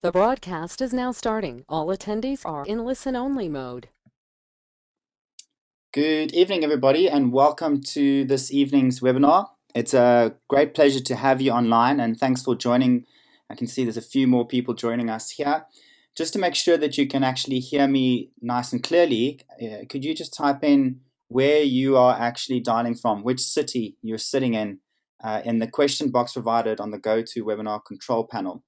The broadcast is now starting. All attendees are in listen-only mode. Good evening, everybody, and welcome to this evening's webinar. It's a great pleasure to have you online, and thanks for joining. I can see there's a few more people joining us here. Just to make sure that you can actually hear me nice and clearly, could you just type in where you are actually dialing from, which city you're sitting in the question box provided on the GoToWebinar control panel.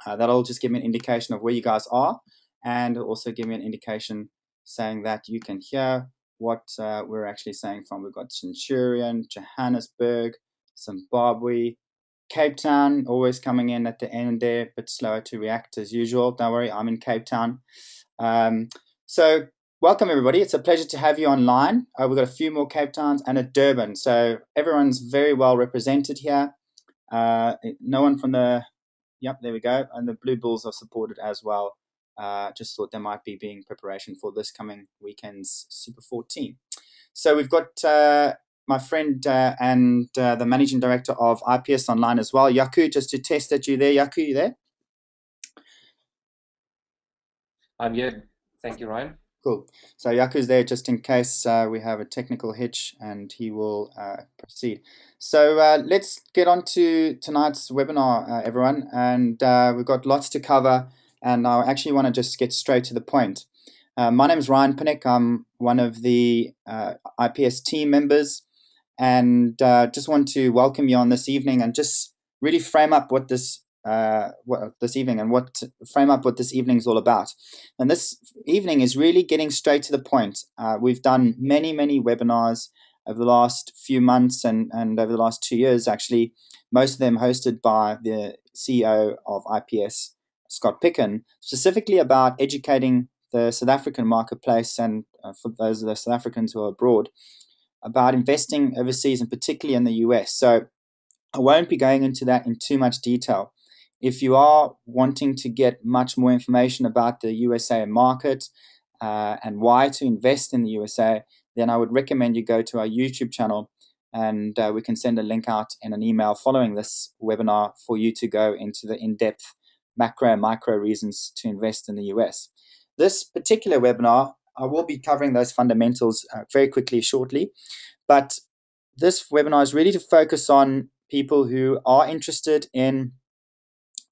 That'll just give me an indication of where you guys are, and also give me an indication saying that you can hear what we're actually saying from. We've got Centurion, Johannesburg, Zimbabwe, Cape Town, always coming in at the end there, a bit slower to react as usual. Don't worry, I'm in Cape Town. So welcome, everybody. It's a pleasure to have you online. We've got a few more Cape Towns and a Durban. So everyone's very well represented here. No one from the Yep, there we go. And the Blue Bulls are supported as well. Just thought they might be being preparation for this coming weekend's Super 14. So we've got my friend and the managing director of IPS online as well, Yaku, just to test that you're there. Yaku, you there? I'm here. Thank you, Ryan. Cool. So Yaku's there just in case we have a technical hitch, and he will proceed. So let's get on to tonight's webinar, everyone. And we've got lots to cover, and I actually want to just get straight to the point. My name is Ryan Pinnock. I'm one of the IPS team members, and just want to welcome you on this evening and just really frame up what this evening and frame up what this evening is all about. And this evening is really getting straight to the point. We've done many webinars over the last few months and over the last 2 years, actually, most of them hosted by the CEO of IPS, Scott Picken, specifically about educating the South African marketplace and for those of the South Africans who are abroad about investing overseas and particularly in the US. So I won't be going into that in too much detail. If you are wanting to get much more information about the USA market and why to invest in the USA, then I would recommend you go to our YouTube channel, and we can send a link out in an email following this webinar for you to go into the in-depth macro and micro reasons to invest in the US. This particular webinar, I will be covering those fundamentals very quickly shortly, but this webinar is really to focus on people who are interested in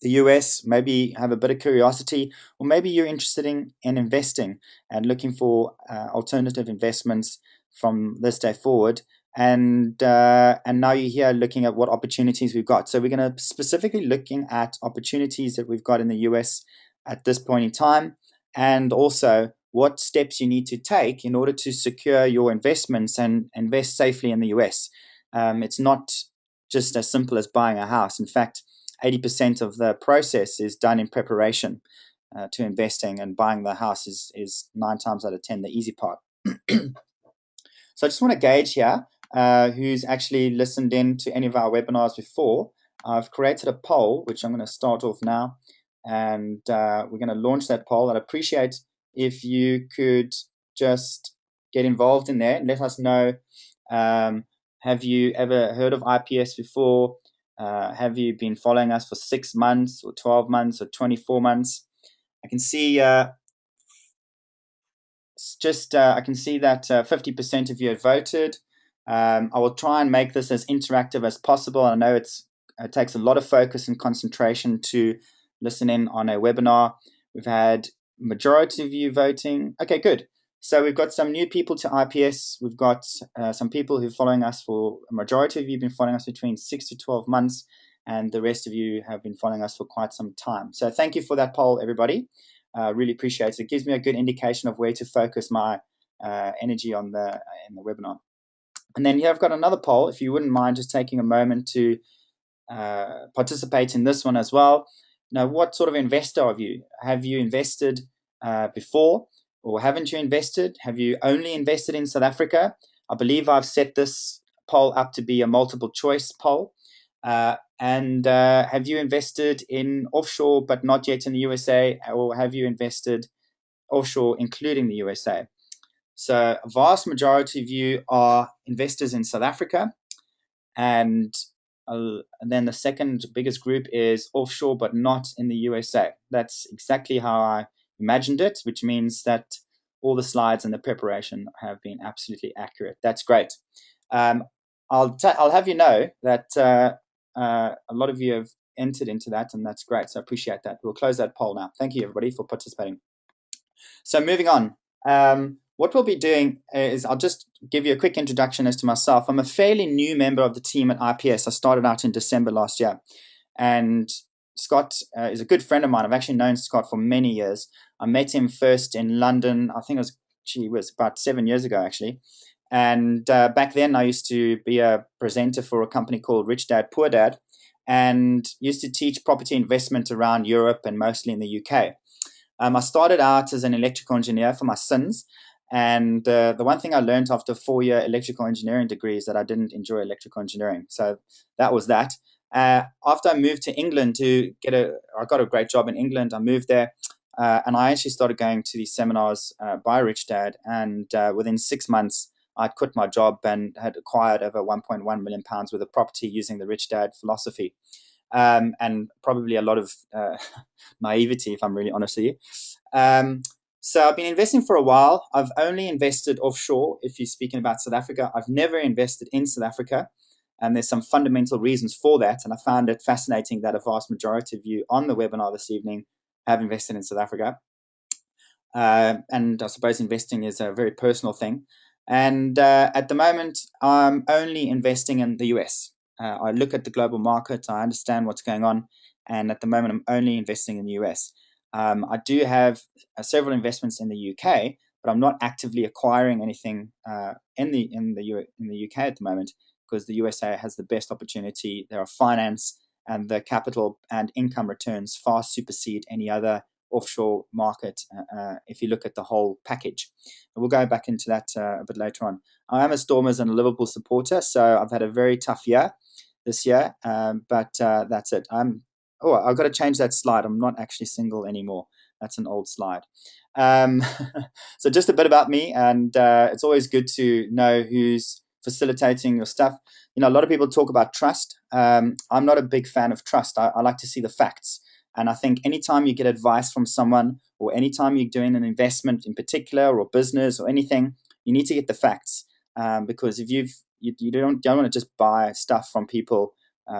the US, maybe have a bit of curiosity, or maybe you're interested in investing and looking for alternative investments from this day forward. And now you're here looking at what opportunities we've got. So we're going to specifically looking at opportunities that we've got in the US at this point in time, and also what steps you need to take in order to secure your investments and invest safely in the US. It's not just as simple as buying a house. In fact, 80% of the process is done in preparation to investing, and buying the house is 9 times out of 10 the easy part. So I just want to gauge here who's actually listened in to any of our webinars before. I've created a poll, which I'm going to start off now, and we're going to launch that poll. I'd appreciate if you could just get involved in there and let us know, have you ever heard of IPS before? Have you been following us for 6 months or 12 months or 24 months? I can see I can see that 50% of you have voted. I will try and make this as interactive as possible. I know it takes a lot of focus and concentration to listen in on a webinar. We've had majority of you voting. Okay, good. So we've got some new people to IPS. We've got some people who are following us for a majority of you have been following us between 6 to 12 months, and the rest of you have been following us for quite some time. So thank you for that poll, everybody. Really appreciate it. It gives me a good indication of where to focus my energy in the webinar. And then here I've got another poll. If you wouldn't mind just taking a moment to participate in this one as well. Now, what sort of investor are you? Have you invested before, or haven't you invested? Have you only invested in South Africa? I believe I've set this poll up to be a multiple choice poll. And have you invested in offshore but not yet in the USA, or have you invested offshore including the USA? So a vast majority of you are investors in South Africa, and and then the second biggest group is offshore, but not in the USA. That's exactly how I imagined it, which means that all the slides and the preparation have been absolutely accurate. That's great. I'll have you know that a lot of you have entered into that, and that's great. So I appreciate that. We'll close that poll now. Thank you, everybody, for participating. So moving on. What we'll be doing is I'll just give you a quick introduction as to myself. I'm a fairly new member of the team at IPS. I started out in December last year. And Scott is a good friend of mine. I've actually known Scott for many years. I met him first in London. I think it was about 7 years ago, actually. And back then, I used to be a presenter for a company called Rich Dad, Poor Dad, and used to teach property investment around Europe and mostly in the UK. I started out as an electrical engineer for my sins. And the one thing I learned after a 4-year electrical engineering degree is that I didn't enjoy electrical engineering. So that was that. After I moved to England I got a great job in England. I moved there and I actually started going to these seminars by Rich Dad. And within 6 months, I'd quit my job and had acquired over £1.1 million worth of property using the Rich Dad philosophy. And probably a lot of naivety, if I'm really honest with you. So I've been investing for a while. I've only invested offshore. If you're speaking about South Africa, I've never invested in South Africa. And there's some fundamental reasons for that. And I found it fascinating that a vast majority of you on the webinar this evening have invested in South Africa. And I suppose investing is a very personal thing. And at the moment, I'm only investing in the US. I look at the global market. I understand what's going on. And at the moment, I'm only investing in the US. I do have several investments in the UK, but I'm not actively acquiring anything in the UK at the moment because the USA has the best opportunity. There are finance and the capital and income returns far supersede any other offshore market if you look at the whole package. And we'll go back into that a bit later on. I am a Stormers and a Liverpool supporter, so I've had a very tough year this year, but that's it. I've got to change that slide. I'm not actually single anymore. That's an old slide. So just a bit about me, and it's always good to know who's facilitating your stuff. You know, a lot of people talk about trust. I'm not a big fan of trust. I like to see the facts. And I think anytime you get advice from someone or anytime you're doing an investment in particular or business or anything, you need to get the facts because if you don't want to just buy stuff from people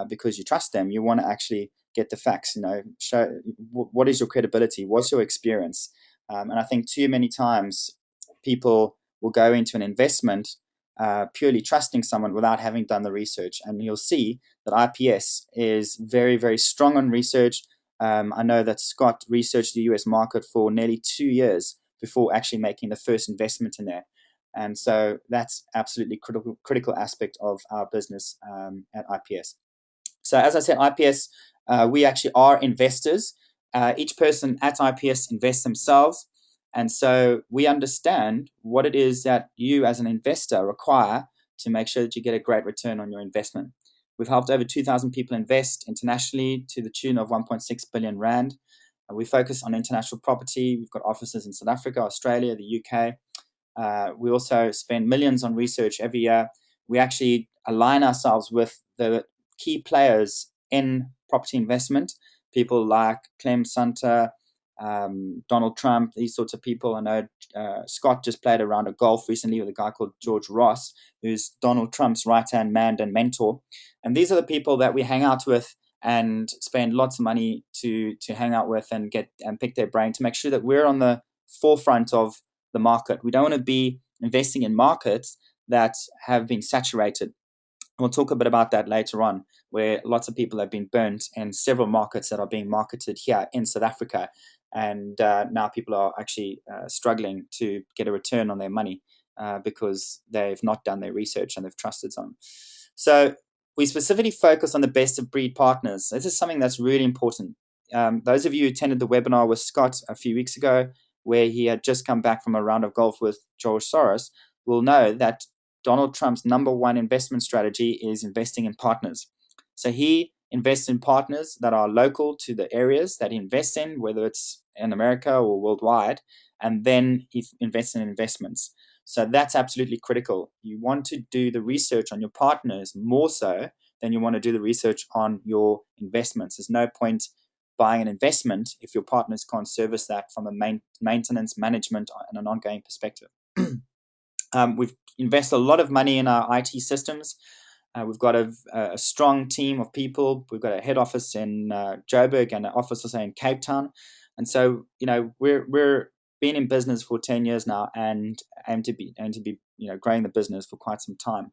because you trust them. You want to actually get the facts, you know, show what is your credibility, what's your experience. And I think too many times people will go into an investment purely trusting someone without having done the research. And you'll see that IPS is very, very strong on research. I know that Scott researched the US market for nearly 2 years before actually making the first investment in there. And so that's absolutely critical aspect of our business at IPS. So as I said, IPS, we actually are investors. Each person at IPS invests themselves. And so we understand what it is that you as an investor require to make sure that you get a great return on your investment. We've helped over 2,000 people invest internationally to the tune of 1.6 billion rand. We focus on international property. We've got offices in South Africa, Australia, the UK. We also spend millions on research every year. We actually align ourselves with the key players in property investment, people like Clem Sunter, Donald Trump, these sorts of people. I know Scott just played a round of golf recently with a guy called George Ross, who's Donald Trump's right-hand man and mentor. And these are the people that we hang out with and spend lots of money to hang out with and get and pick their brain to make sure that we're on the forefront of the market. We don't want to be investing in markets that have been saturated. We'll talk a bit about that later on, where lots of people have been burnt in several markets that are being marketed here in South Africa. And now people are actually struggling to get a return on their money because they've not done their research and they've trusted someone. So we specifically focus on the best of breed partners. This is something that's really important. Those of you who attended the webinar with Scott a few weeks ago, where he had just come back from a round of golf with George Soros, will know that Donald Trump's number one investment strategy is investing in partners. So he invests in partners that are local to the areas that he invests in, whether it's in America or worldwide, and then he invests in investments. So that's absolutely critical. You want to do the research on your partners more so then you want to do the research on your investments. There's no point buying an investment if your partners can't service that from a maintenance, management, and an ongoing perspective. We've invested a lot of money in our IT systems. We've got a strong team of people. We've got a head office in Joburg and an office also in Cape Town. And so, we're been in business for 10 years now and aim to be growing the business for quite some time.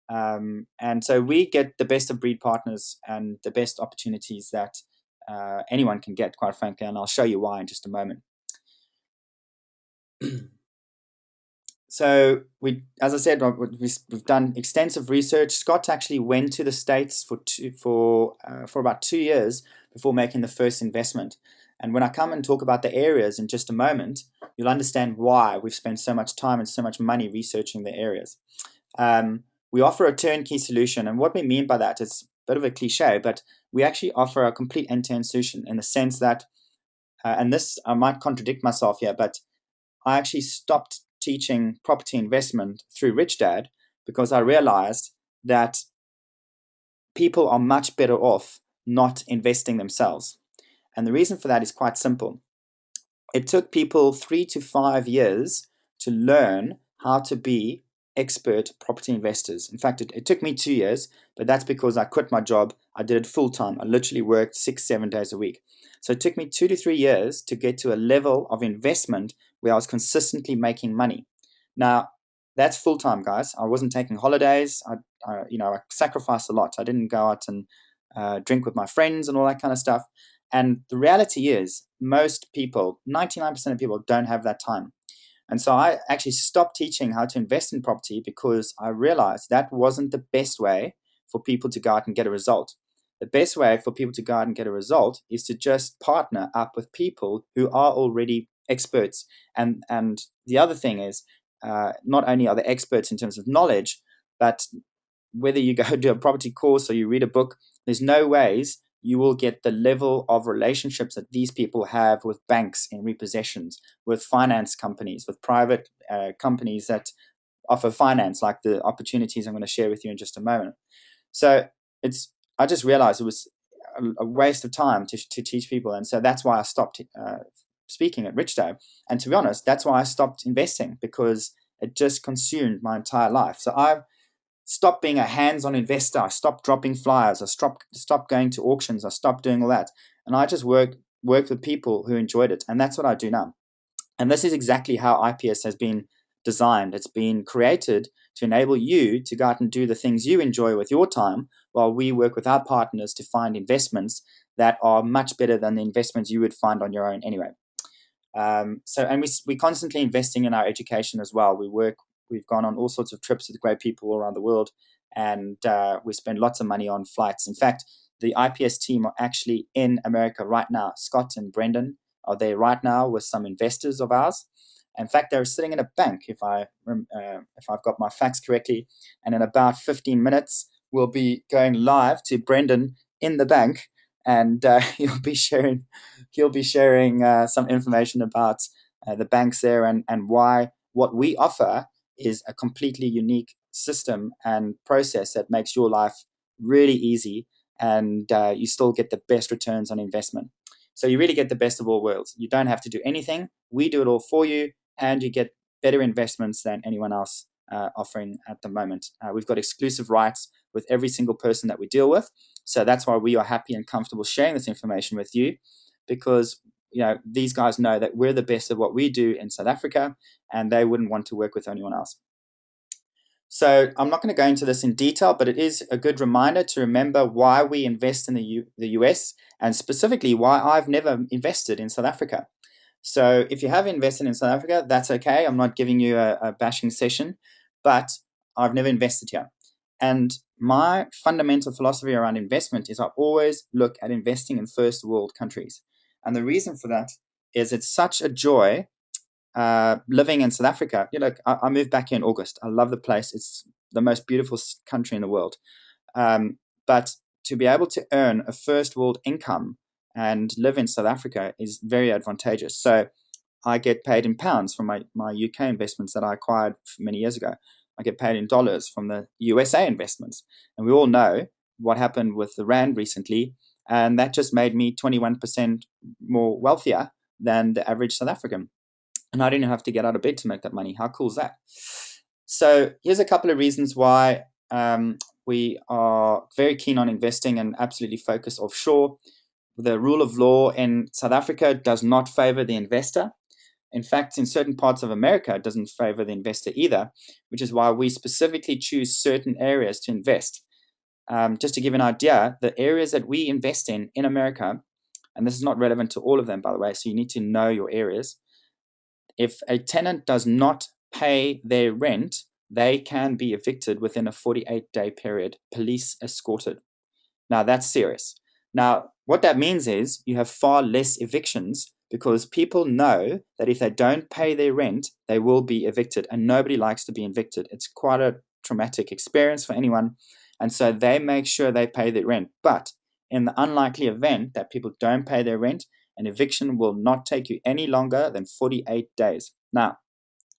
And so we get the best of breed partners and the best opportunities that anyone can get, quite frankly, and I'll show you why in just a moment. So as I said, we've done extensive research. Scott actually went to the States for about 2 years before making the first investment. And when I come and talk about the areas in just a moment, you'll understand why we've spent so much time and so much money researching the areas. We offer a turnkey solution, and what we mean by that is a bit of a cliche, but we actually offer a complete end-to-end solution in the sense that, and this I might contradict myself here, but I actually stopped teaching property investment through Rich Dad because I realized that people are much better off not investing themselves. And the reason for that is quite simple. It took people 3 to 5 years to learn how to be expert property investors. In fact, it took me 2 years, but that's because I quit my job. I did it full time. I literally worked 6-7 days a week. So it took me 2 to 3 years to get to a level of investment where I was consistently making money. Now, that's full time, guys. I wasn't taking holidays. I sacrificed a lot. I didn't go out and drink with my friends and all that kind of stuff. And the reality is, most people, 99% of people, don't have that time. And so I actually stopped teaching how to invest in property because I realized that wasn't the best way for people to go out and get a result. The best way for people to go out and get a result is to just partner up with people who are already experts. And the other thing is, not only are they experts in terms of knowledge, but whether you go do a property course or you read a book, there's no ways you will get the level of relationships that these people have with banks in repossessions, with finance companies, with private companies that offer finance, like the opportunities I'm going to share with you in just a moment. So I just realized it was a waste of time to teach people. And so that's why I stopped speaking at Rich Dad. And to be honest, that's why I stopped investing, because it just consumed my entire life. So I've stopped being a hands-on investor. I stopped dropping flyers. I stopped going to auctions. I stopped doing all that. And I just worked with people who enjoyed it. And that's what I do now. And this is exactly how IPS has been designed. It's been created to enable you to go out and do the things you enjoy with your time, while we work with our partners to find investments that are much better than the investments you would find on your own anyway. We're constantly investing in our education as well. We've gone on all sorts of trips with great people all around the world, and we spend lots of money on flights. In fact, the IPS team are actually in America right now. Scott and Brendan are there right now with some investors of ours. In fact, they're sitting in a bank, if I've got my facts correctly. And in about 15 minutes, we'll be going live to Brendan in the bank, and he'll be sharing some information about the banks there and why what we offer is a completely unique system and process that makes your life really easy, and you still get the best returns on investment. So you really get the best of all worlds. You don't have to do anything. We do it all for you, and you get better investments than anyone else offering at the moment. We've got exclusive rights with every single person that we deal with. So that's why we are happy and comfortable sharing this information with you, because these guys know that we're the best of what we do in South Africa, and they wouldn't want to work with anyone else. So I'm not going to go into this in detail, but it is a good reminder to remember why we invest in the US, and specifically why I've never invested in South Africa. So if you have invested in South Africa, that's okay. I'm not giving you a bashing session, but I've never invested here. And my fundamental philosophy around investment is I always look at investing in first world countries. And the reason for that is it's such a joy living in South Africa. I moved back here in August. I love the place. It's the most beautiful country in the world. But to be able to earn a first world income and live in South Africa is very advantageous. So I get paid in pounds from my UK investments that I acquired many years ago. I get paid in dollars from the USA investments. And we all know what happened with the Rand recently, and that just made me 21% more wealthier than the average South African. And I didn't have to get out of bed to make that money. How cool is that? So here's a couple of reasons why we are very keen on investing and absolutely focus offshore. The rule of law in South Africa does not favor the investor. In fact, in certain parts of America, it doesn't favor the investor either, which is why we specifically choose certain areas to invest. Just to give an idea, the areas that we invest in America, and this is not relevant to all of them, by the way, so you need to know your areas. If a tenant does not pay their rent, they can be evicted within a 48-day period, police escorted. Now, that's serious. Now, what that means is you have far less evictions because people know that if they don't pay their rent, they will be evicted, and nobody likes to be evicted. It's quite a traumatic experience for anyone, and so they make sure they pay their rent. But in the unlikely event that people don't pay their rent, an eviction will not take you any longer than 48 days. Now,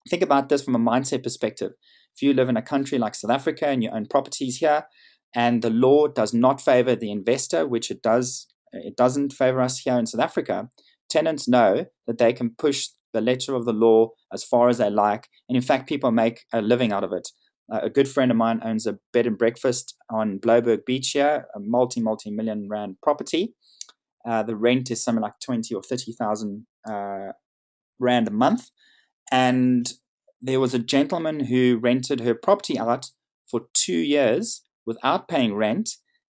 think about this from a mindset perspective. If you live in a country like South Africa and you own properties here, and the law does not favor the investor, which it doesn't favor us here in South Africa, tenants know that they can push the letter of the law as far as they like. And in fact, people make a living out of it. A good friend of mine owns a bed and breakfast on Blouberg Beach here, a multi-million rand property. The rent is something like 20 or 30,000 rand a month. And there was a gentleman who rented her property out for 2 years without paying rent,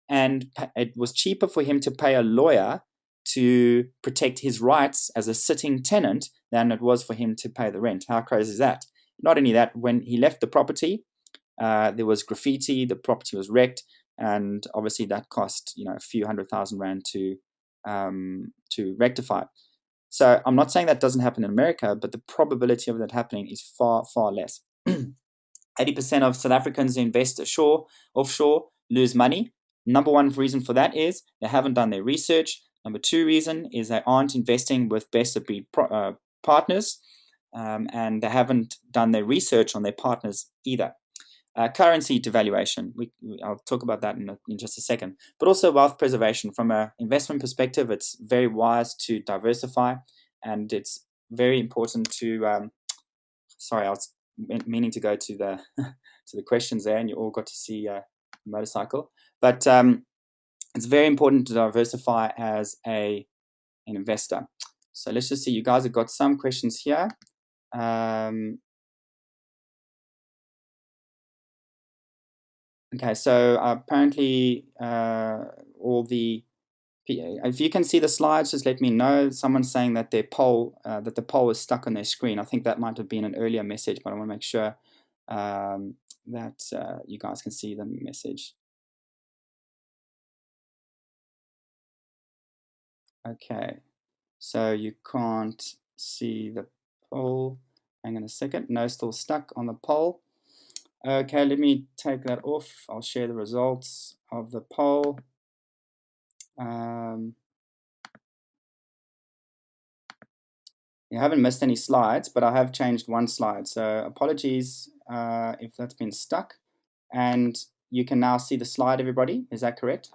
and it was cheaper for him to pay a lawyer to protect his rights as a sitting tenant than it was for him to pay the rent. How crazy is that? Not only that, when he left the property, there was graffiti, the property was wrecked, and obviously that cost a few $100,000 to rectify. So I'm not saying that doesn't happen in America, but the probability of that happening is far, far less. 80% of South Africans who invest offshore lose money. Number one reason for that is they haven't done their research. Number two reason is they aren't investing with best of breed partners, and they haven't done their research on their partners either. Currency devaluation, I'll talk about that in just a second, but also wealth preservation. From an investment perspective, it's very wise to diversify, and it's very important to, sorry, I was meaning to go to the to the questions there, and you all got to see a motorcycle, but it's very important to diversify as an investor. So let's just see, you guys have got some questions here. Okay, so apparently if you can see the slides, just let me know. Someone's saying that the poll is stuck on their screen. I think that might have been an earlier message, but I want to make sure that you guys can see the message. Okay, so you can't see the poll. Hang on a second. No, still stuck on the poll. Okay, let me take that off. I'll share the results of the poll. You haven't missed any slides, but I have changed one slide. So apologies if that's been stuck. And you can now see the slide, everybody. Is that correct?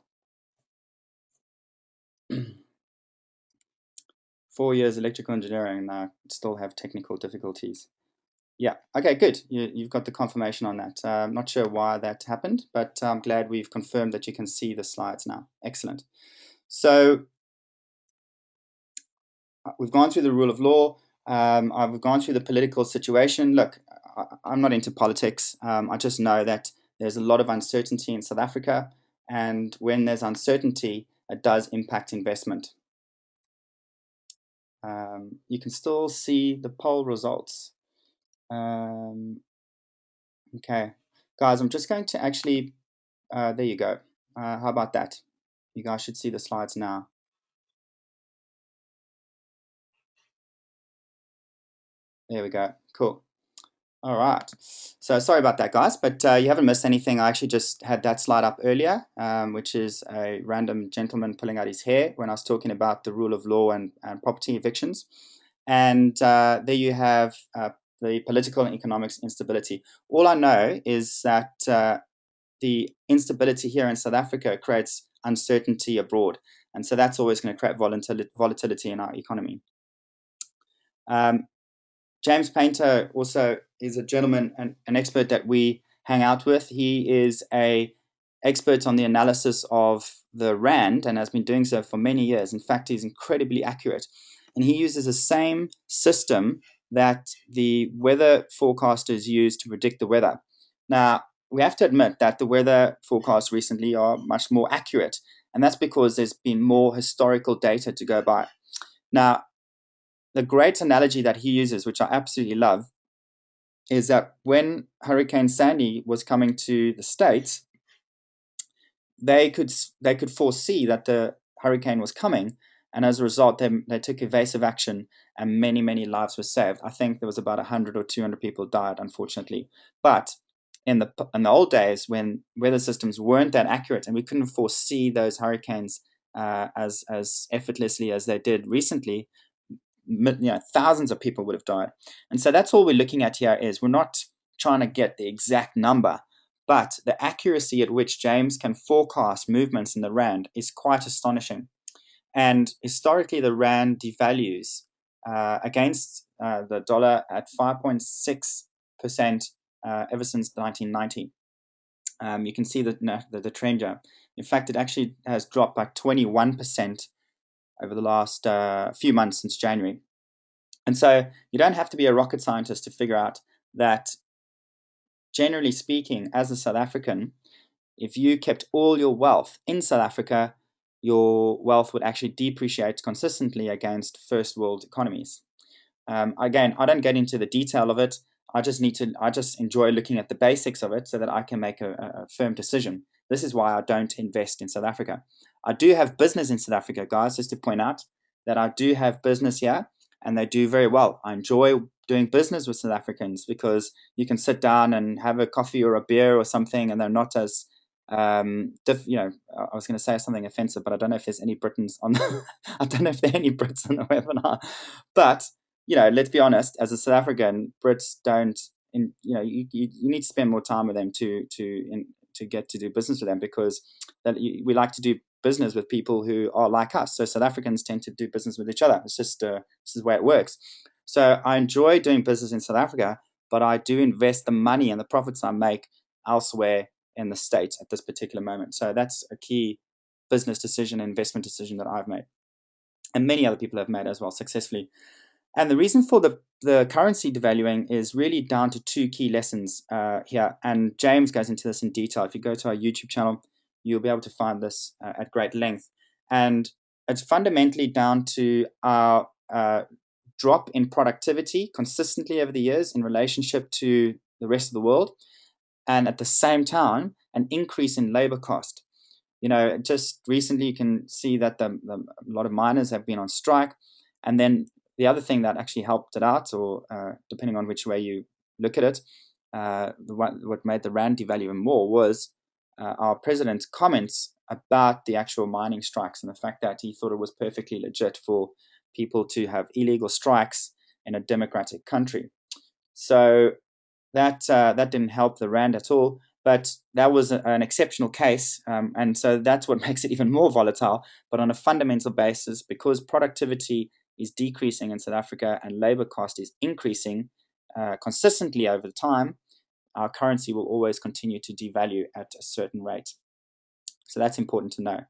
4 years electrical engineering, and I still have technical difficulties. Yeah, okay, good. You've got the confirmation on that. I'm not sure why that happened, but I'm glad we've confirmed that you can see the slides now. Excellent. So we've gone through the rule of law. I've gone through the political situation. Look, I'm not into politics. I just know that there's a lot of uncertainty in South Africa, and when there's uncertainty, it does impact investment. You can still see the poll results. Okay, guys, I'm just going to actually, there you go. How about that? You guys should see the slides now. There we go. Cool. All right. So sorry about that, guys, but you haven't missed anything. I actually just had that slide up earlier, which is a random gentleman pulling out his hair when I was talking about the rule of law and property evictions. And there you have the political and economics instability. All I know is that the instability here in South Africa creates uncertainty abroad. And so that's always going to create volatility in our economy. James Paynter also is a gentleman, an expert that we hang out with. He is a expert on the analysis of the rand and has been doing so for many years. In fact, he's incredibly accurate. And he uses the same system that the weather forecasters use to predict the weather. Now, we have to admit that the weather forecasts recently are much more accurate, and that's because there's been more historical data to go by. Now, the great analogy that he uses, which I absolutely love, is that when Hurricane Sandy was coming to the States, they could foresee that the hurricane was coming, and as a result, they took evasive action, and many lives were saved. I think there was about 100 or 200 people died, unfortunately. But in the old days, when weather systems weren't that accurate, and we couldn't foresee those hurricanes as effortlessly as they did recently, thousands of people would have died. And so that's all we're looking at here. Is we're not trying to get the exact number, but the accuracy at which James can forecast movements in the rand is quite astonishing. And historically, the rand devalues against the dollar at 5.6% ever since 1990. You can see the trend here. In fact, it actually has dropped by 21% over the last few months since January. And so you don't have to be a rocket scientist to figure out that, generally speaking, as a South African, if you kept all your wealth in South Africa, your wealth would actually depreciate consistently against first world economies. Again, I don't get into the detail of it. I just enjoy looking at the basics of it so that I can make a firm decision. This is why I don't invest in South Africa. I do have business in South Africa, guys, just to point out that I do have business here, and they do very well. I enjoy doing business with South Africans because you can sit down and have a coffee or a beer or something, and they're not as I was going to say something offensive, but I don't know if there's any Britons on I don't know if there are any Brits on the webinar, but let's be honest, as a South African, Brits don't, you need to spend more time with them to get to do business with them, because we like to do business with people who are like us. So South Africans tend to do business with each other. It's just this is the way it works. So I enjoy doing business in South Africa, but I do invest the money and the profits I make elsewhere in the States at this particular moment. So that's a key business decision, investment decision that I've made, and many other people have made as well successfully. And the reason for the currency devaluing is really down to two key lessons here. And James goes into this in detail. If you go to our YouTube channel, you'll be able to find this at great length. And it's fundamentally down to our drop in productivity consistently over the years in relationship to the rest of the world, and at the same time, an increase in labor cost. Just recently you can see that a lot of miners have been on strike. And then the other thing that actually helped it out, or depending on which way you look at it, what made the rand devalue even more was our president's comments about the actual mining strikes, and the fact that he thought it was perfectly legit for people to have illegal strikes in a democratic country. So that didn't help the rand at all. But that was an exceptional case, and so that's what makes it even more volatile. But on a fundamental basis, because productivity is decreasing in South Africa and labor cost is increasing consistently over time, our currency will always continue to devalue at a certain rate. So that's important to know.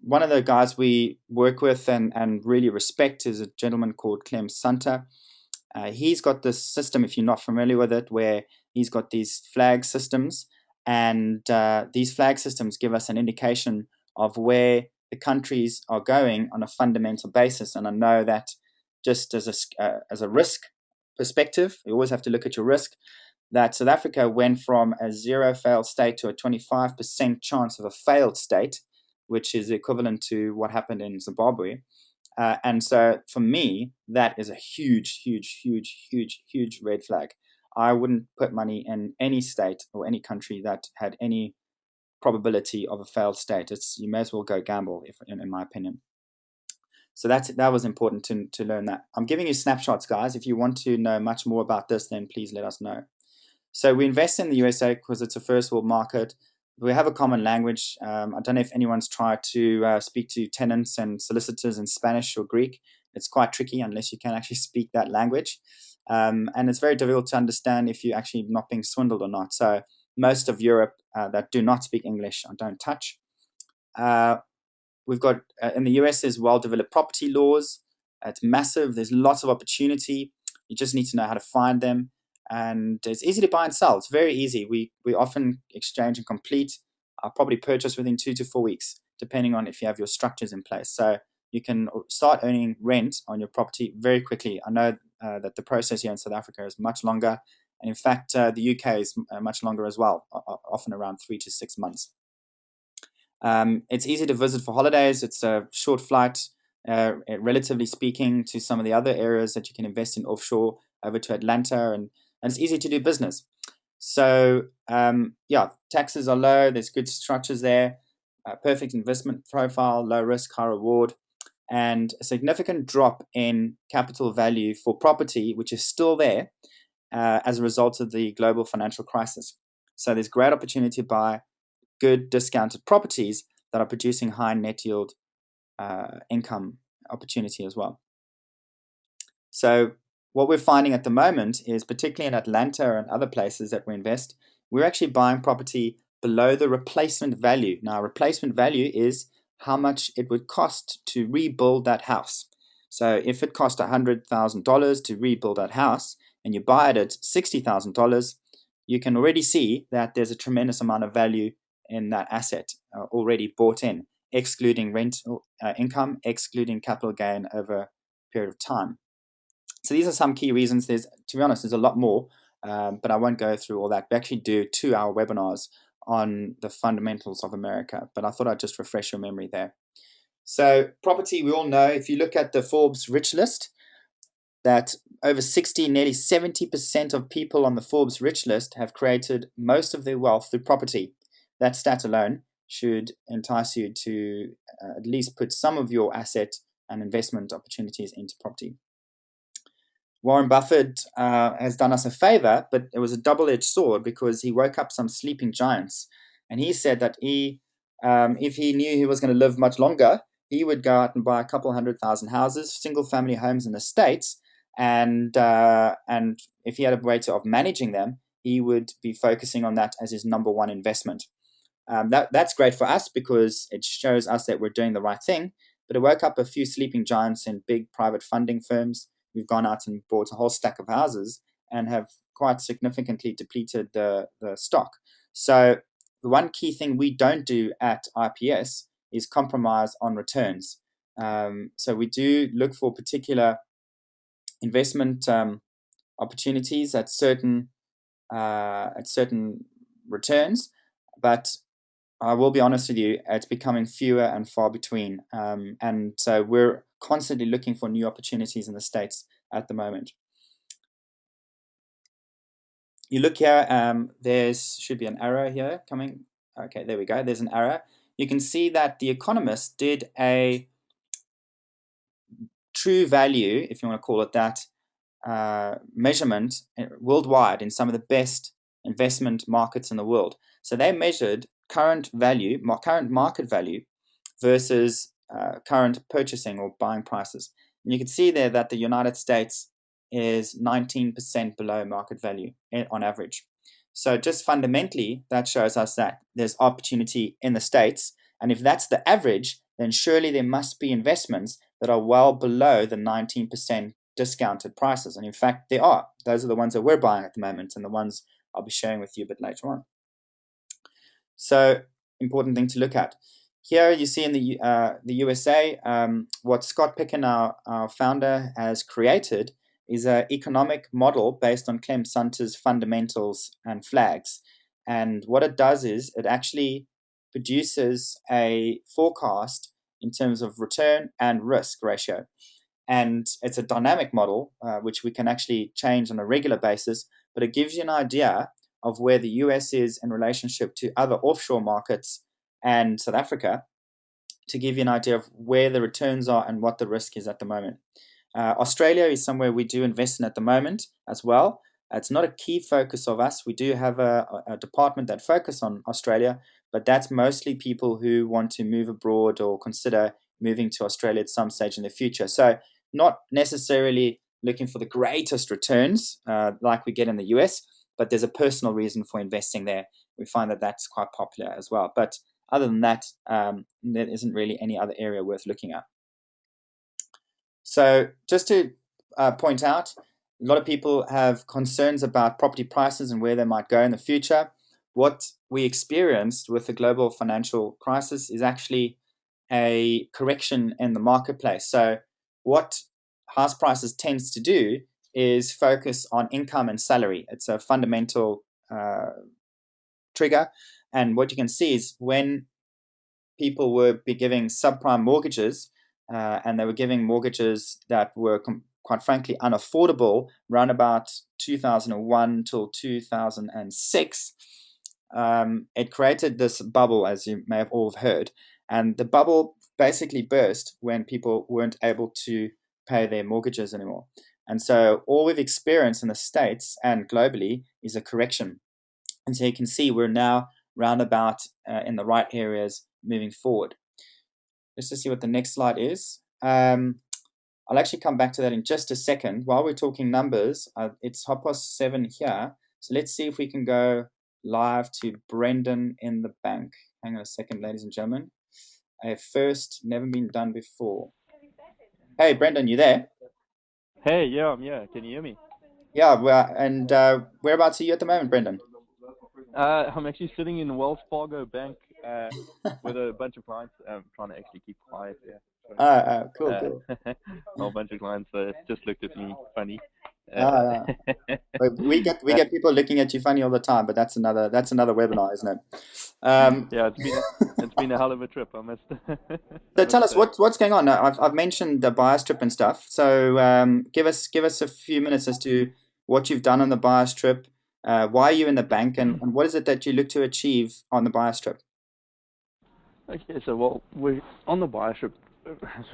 One of the guys we work with and really respect is a gentleman called Clem Sunter. He's got this system, if you're not familiar with it, where he's got these flag systems, and these flag systems give us an indication of where the countries are going on a fundamental basis. And I know that just as a risk perspective, you always have to look at your risk, that South Africa went from a zero failed state to a 25% chance of a failed state, which is equivalent to what happened in Zimbabwe. And so for me, that is a huge red flag. I wouldn't put money in any state or any country that had any probability of a failed state. You may as well go gamble, in my opinion. So that was important to learn that. I'm giving you snapshots, guys. If you want to know much more about this, then please let us know. So we invest in the USA because it's a first world market. We have a common language. I don't know if anyone's tried to speak to tenants and solicitors in Spanish or Greek. It's quite tricky unless you can actually speak that language. And it's very difficult to understand if you're actually not being swindled or not. So most of Europe that do not speak English, I don't touch. We've got, in the US, there's well-developed property laws. It's massive. There's lots of opportunity. You just need to know how to find them. And it's easy to buy and sell. It's very easy. We often exchange and complete our property purchase within 2 to 4 weeks, depending on if you have your structures in place. So you can start earning rent on your property very quickly. I know that the process here in South Africa is much longer. And in fact, the UK is much longer as well, often around 3 to 6 months. It's easy to visit for holidays. It's a short flight, relatively speaking, to some of the other areas that you can invest in offshore, over to Atlanta, and it's easy to do business. So, yeah, taxes are low. There's good structures there, perfect investment profile, low risk, high reward, and a significant drop in capital value for property, which is still there as a result of the global financial crisis. So there's great opportunity to buy good discounted properties that are producing high net yield income opportunity as well. So what we're finding at the moment is, particularly in Atlanta and other places that we invest, we're actually buying property below the replacement value. Now, replacement value is how much it would cost to rebuild that house. So if it cost $100,000 to rebuild that house and you buy it at $60,000, you can already see that there's a tremendous amount of value in that asset already bought in, excluding rental income, excluding capital gain over a period of time. So these are some key reasons. To be honest, there's a lot more, but I won't go through all that. We actually do 2-hour webinars on the fundamentals of America, but I thought I'd just refresh your memory there. So property, we all know, if you look at the Forbes rich list, that over 60, nearly 70% of people on the Forbes rich list have created most of their wealth through property. That stat alone should entice you to at least put some of your asset and investment opportunities into property. Warren Buffett has done us a favor, but it was a double-edged sword because he woke up some sleeping giants. And he said that if he knew he was going to live much longer, he would go out and buy a couple 100,000 houses, single-family homes in the States. And if he had a way of managing them, he would be focusing on that as his number one investment. That's great for us because it shows us that we're doing the right thing. But it woke up a few sleeping giants in big private funding firms. We've gone out and bought a whole stack of houses and have quite significantly depleted the stock. So the one key thing we don't do at IPS is compromise on returns. So we do look for particular investment opportunities at certain returns, but I will be honest with you, it's becoming fewer and far between. And so we're constantly looking for new opportunities in the States at the moment. You look here, there should be an arrow here coming. Okay, there we go. There's an arrow. You can see that the Economist did a true value, if you want to call it that, measurement worldwide in some of the best investment markets in the world. So they measured current market value versus current purchasing or buying prices. And you can see there that the United States is 19% below market value on average. So just fundamentally, that shows us that there's opportunity in the States. And if that's the average, then surely there must be investments that are well below the 19% discounted prices. And in fact, they are. Those are the ones that we're buying at the moment and the ones I'll be sharing with you a bit later on. So, important thing to look at. Here you see in the USA, what Scott Picken, our founder, has created is an economic model based on Clem Sunter's fundamentals and flags. And what it does is it actually produces a forecast in terms of return and risk ratio. And it's a dynamic model, which we can actually change on a regular basis, but it gives you an idea of where the US is in relationship to other offshore markets and South Africa, to give you an idea of where the returns are and what the risk is at the moment. Australia is somewhere we do invest in at the moment as well. It's not a key focus of us. We do have a department that focus on Australia, but that's mostly people who want to move abroad or consider moving to Australia at some stage in the future. So not necessarily looking for the greatest returns like we get in the US, but there's a personal reason for investing there. We find that that's quite popular as well. But other than that, there isn't really any other area worth looking at. So just to point out, a lot of people have concerns about property prices and where they might go in the future. What we experienced with the global financial crisis is actually a correction in the marketplace. So what house prices tends to do is focus on income and salary. It's a fundamental trigger. And what you can see is when people were giving subprime mortgages, and they were giving mortgages that were quite frankly unaffordable around about 2001 till 2006. It created this bubble, as you may have all heard, and the bubble basically burst when people weren't able to pay their mortgages anymore. And so all we've experienced in the States and globally is a correction. And so you can see we're now roundabout in the right areas moving forward. Let's just see what the next slide is. I'll actually come back to that in just a second. While we're talking numbers, it's 7:30 here. So let's see if we can go live to Brendan in the bank. Hang on a second, ladies and gentlemen. A first, never been done before. Hey, Brendan, you there? Hey, yeah, I'm here. Can you hear me? Yeah, well, and whereabouts are you at the moment, Brendan? I'm actually sitting in Wells Fargo Bank with a bunch of clients. I'm trying to actually keep quiet there. Cool. A whole bunch of clients just looked at me funny. We get people looking at you funny all the time, but that's another webinar, isn't it? Yeah, it's been a hell of a trip. I must. So tell us what's going on. I've mentioned the buyer's trip and stuff. So give us a few minutes as to what you've done on the buyer's trip. Why are you in the bank, and what is it that you look to achieve on the buyer's trip? Okay, so we're on the buyer's trip,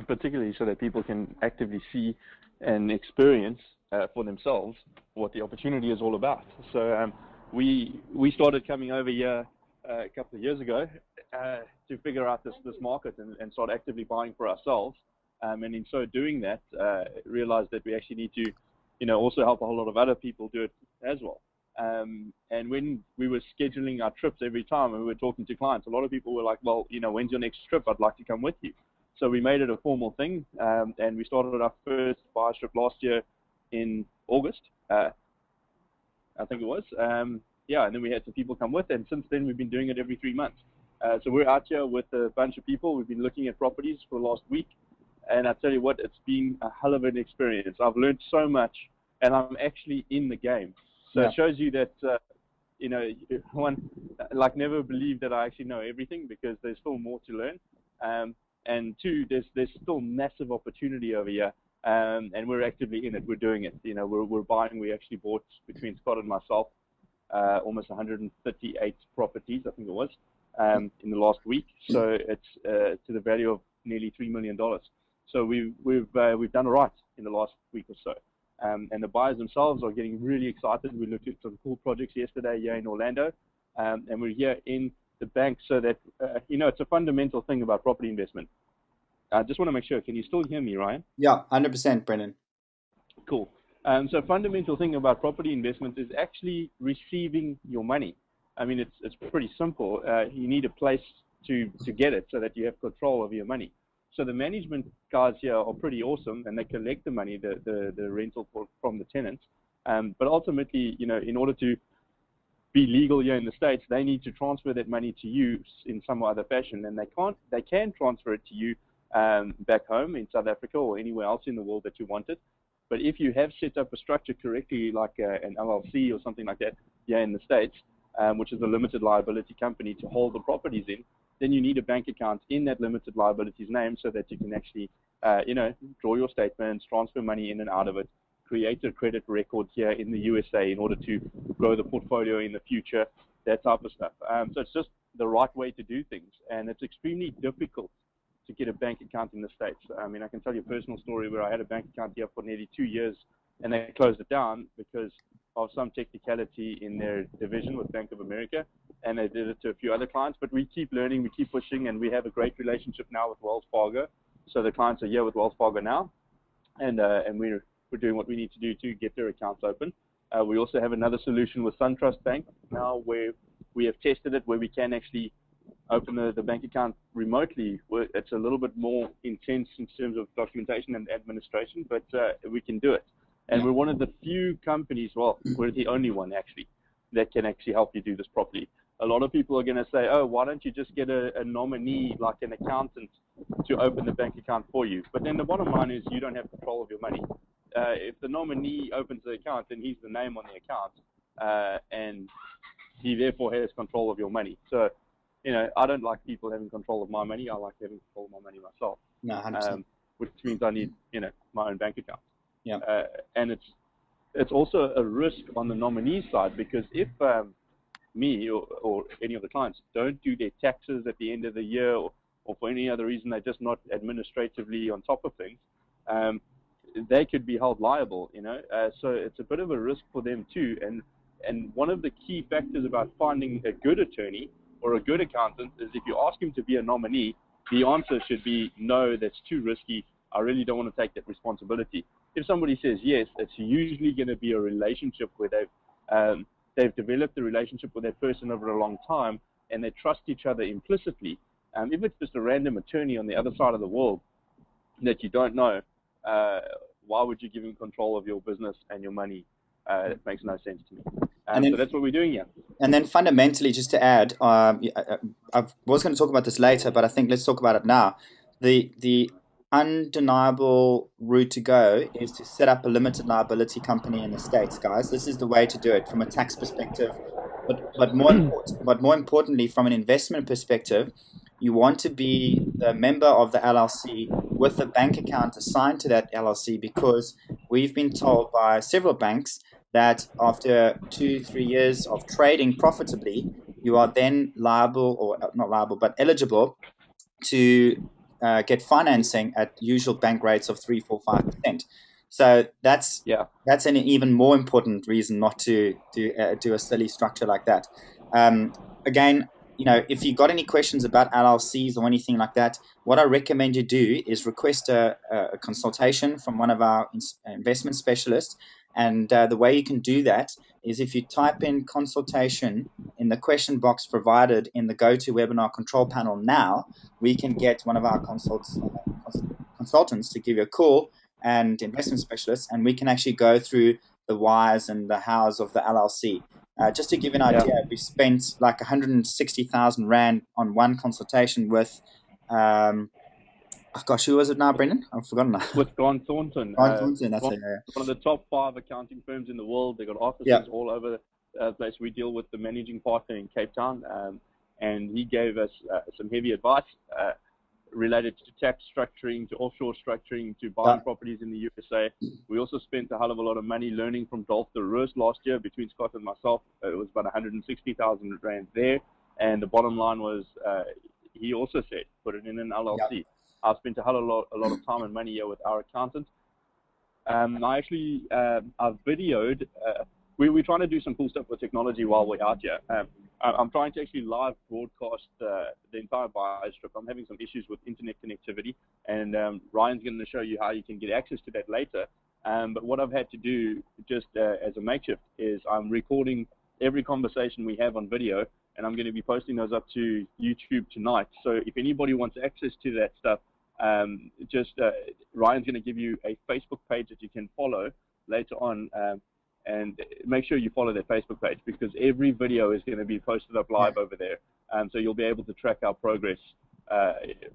particularly so that people can actively see and experience for themselves what the opportunity is all about. So we started coming over here a couple of years ago to figure out this market and start actively buying for ourselves. And in so doing that, realized that we actually need to, also help a whole lot of other people do it as well. And when we were scheduling our trips every time and we were talking to clients, a lot of people were like, well, when's your next trip? I'd like to come with you. So we made it a formal thing, and we started our first buyer's trip last year in August, I think it was. And then we had some people come with, and since then we've been doing it every 3 months. So we're out here with a bunch of people. We've been looking at properties for the last week, and I tell you what, it's been a hell of an experience. I've learned so much, and I'm actually in the game. So It shows you that, one, never believe that I actually know everything, because there's still more to learn. And two, there's still massive opportunity over here, and we're actively in it. We're doing it. We're buying. We actually bought, between Scott and myself, almost 138 properties, I think it was, in the last week. So it's to the value of nearly $3 million. So we've done all right in the last week or so. And the buyers themselves are getting really excited. We looked at some cool projects yesterday here in Orlando, and we're here in the bank so that, it's a fundamental thing about property investment. I just want to make sure, can you still hear me, Ryan? Yeah, 100%, Brendan. Cool. So fundamental thing about property investment is actually receiving your money. I mean, it's pretty simple. You need a place to get it so that you have control of your money. So the management guys here are pretty awesome, and they collect the money, the rental from the tenants. But ultimately, in order to be legal here in the States, they need to transfer that money to you in some other fashion, and they can transfer it to you back home in South Africa or anywhere else in the world that you want it. But if you have set up a structure correctly, like an LLC or something like that here in the States, which is a limited liability company to hold the properties in, then you need a bank account in that limited liability's name so that you can actually, draw your statements, transfer money in and out of it, create a credit record here in the USA in order to grow the portfolio in the future, that type of stuff. So it's just the right way to do things, and it's extremely difficult to get a bank account in the States. I mean, I can tell you a personal story where I had a bank account here for nearly 2 years, and they closed it down because of some technicality in their division with Bank of America, and they did it to a few other clients. But we keep learning, we keep pushing, and we have a great relationship now with Wells Fargo. So the clients are here with Wells Fargo now, and we're doing what we need to do to get their accounts open. We also have another solution with SunTrust Bank now, where we have tested it, where we can actually open the bank account remotely. It's a little bit more intense in terms of documentation and administration, but we can do it. And we're one of the few companies, well, we're the only one actually, that can actually help you do this properly. A lot of people are going to say, oh, why don't you just get a nominee like an accountant to open the bank account for you? But then the bottom line is you don't have control of your money. If the nominee opens the account, then he's the name on the account, and he therefore has control of your money. So, you know, I don't like people having control of my money. I like having control of my money myself. No, 100%. Which means I need, you know, my own bank account. Yeah. And it's also a risk on the nominee side, because if me or any of the clients don't do their taxes at the end of the year, or for any other reason they're just not administratively on top of things, they could be held liable, you know. So it's a bit of a risk for them too. And one of the key factors about finding a good attorney or a good accountant is if you ask him to be a nominee, the answer should be no, that's too risky. I really don't want to take that responsibility. If somebody says yes, it's usually going to be a relationship where they've developed a relationship with that person over a long time, and they trust each other implicitly. If it's just a random attorney on the other side of the world that you don't know, why would you give him control of your business and your money? It makes no sense to me. So that's what we're doing here. And then fundamentally, just to add, I was going to talk about this later, but I think let's talk about it now. The undeniable route to go is to set up a limited liability company in the States, guys. This is the way to do it from a tax perspective, but more importantly, from an investment perspective, you want to be the member of the LLC with a bank account assigned to that LLC, because we've been told by several banks that after 2-3 years of trading profitably, you are then liable, or not liable, but eligible to get financing at usual bank rates of 3, 4, 5%. So that's an even more important reason not to do a silly structure like that. Again, you know, if you got any questions about LLCs or anything like that, what I recommend you do is request a consultation from one of our investment specialists. And the way you can do that is if you type in consultation in the question box provided in the GoToWebinar control panel now, we can get one of our consultants to give you a call, and investment specialists, and we can actually go through the whys and the hows of the LLC. Just to give you an idea, we spent like 160,000 Rand on one consultation with, who was it now, Brendan? I've forgotten now. With Grant Thornton. Grant Thornton, that's it. One of the top 5 accounting firms in the world. They got offices all over the place. We deal with the managing partner in Cape Town, and he gave us some heavy advice related to tax structuring, to offshore structuring, to buying properties in the USA. We also spent a hell of a lot of money learning from Dolph de Roos last year between Scott and myself. It was about 160,000 Rand there. And the bottom line was, he also said, put it in an LLC. I've spent a lot of time and money here with our accountant. I actually, I've videoed, we're trying to do some cool stuff with technology while we're out here. I'm trying to actually live broadcast the entire buyer strip. I'm having some issues with internet connectivity, and Ryan's going to show you how you can get access to that later. But what I've had to do just as a makeshift is I'm recording every conversation we have on video, and I'm going to be posting those up to YouTube tonight. So if anybody wants access to that stuff, Ryan's going to give you a Facebook page that you can follow later on, and make sure you follow their Facebook page, because every video is going to be posted up live over there. So you'll be able to track our progress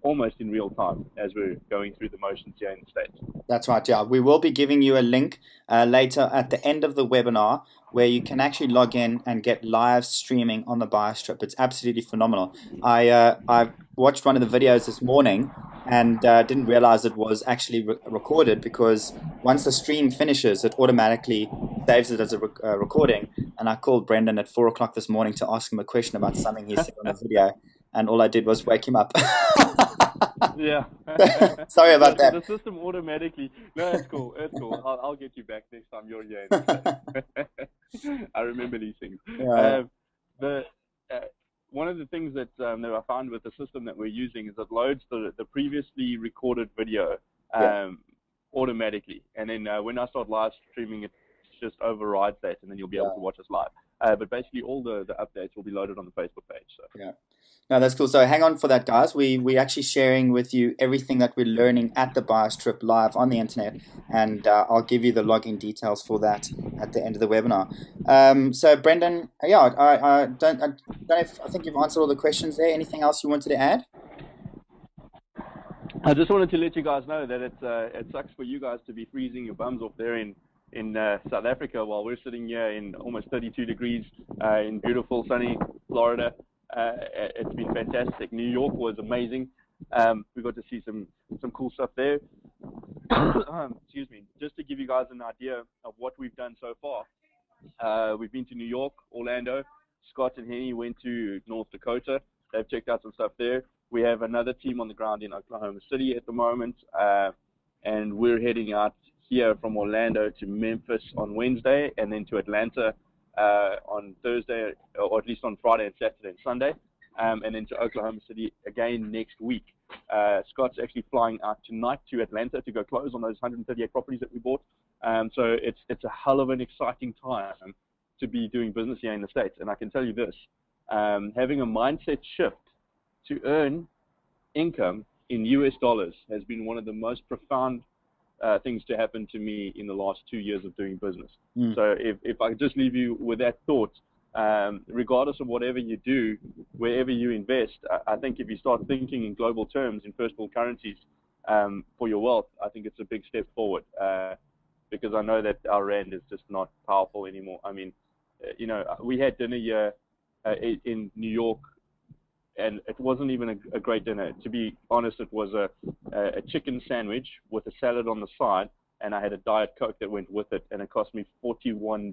almost in real time as we're going through the motions here in the States. That's right, yeah. We will be giving you a link later at the end of the webinar where you can actually log in and get live streaming on the buyer strip. It's absolutely phenomenal. I watched one of the videos this morning and didn't realize it was actually recorded, because once the stream finishes, it automatically saves it as a recording. And I called Brendan at 4 o'clock this morning to ask him a question about something he said on the video, and all I did was wake him up. Yeah. Sorry about that. The system automatically. No, it's cool. It's cool. I'll get you back next time you're here. I remember these things. Yeah, The one of the things that I found with the system that we're using is it loads the previously recorded video yeah. automatically, and then when I start live streaming, it just overrides that, and then you'll be able Yeah. to watch us live. But basically, all the updates will be loaded on the Facebook page. So. Yeah. No, that's cool. So hang on for that, guys. We're actually sharing with you everything that we're learning at the Buyers Trip live on the internet, and I'll give you the login details for that at the end of the webinar. So Brendan, yeah, I don't know if I think you've answered all the questions there. Anything else you wanted to add? I just wanted to let you guys know that it sucks for you guys to be freezing your bums off there in South Africa while we're sitting here in almost 32 degrees in beautiful sunny Florida. It's been fantastic. New York was amazing. We got to see some cool stuff there. Excuse me. Just to give you guys an idea of what we've done so far, we've been to New York, Orlando. Scott and Henny went to North Dakota. They've checked out some stuff there. We have another team on the ground in Oklahoma City at the moment, and we're heading out here from Orlando to Memphis on Wednesday, and then to Atlanta on Thursday, or at least on Friday and Saturday and Sunday, and then to Oklahoma City again next week. Scott's actually flying out tonight to Atlanta to go close on those 138 properties that we bought. So it's a hell of an exciting time to be doing business here in the States. And I can tell you this, having a mindset shift to earn income in US dollars has been one of the most profound things to happen to me in the last 2 years of doing business. So if I could just leave you with that thought, regardless of whatever you do, wherever you invest, I think if you start thinking in global terms, in first world currencies for your wealth, I think it's a big step forward because I know that our rand is just not powerful anymore. I mean, we had dinner here in New York, and it wasn't even a great dinner. To be honest, it was a chicken sandwich with a salad on the side, and I had a Diet Coke that went with it, and it cost me $41.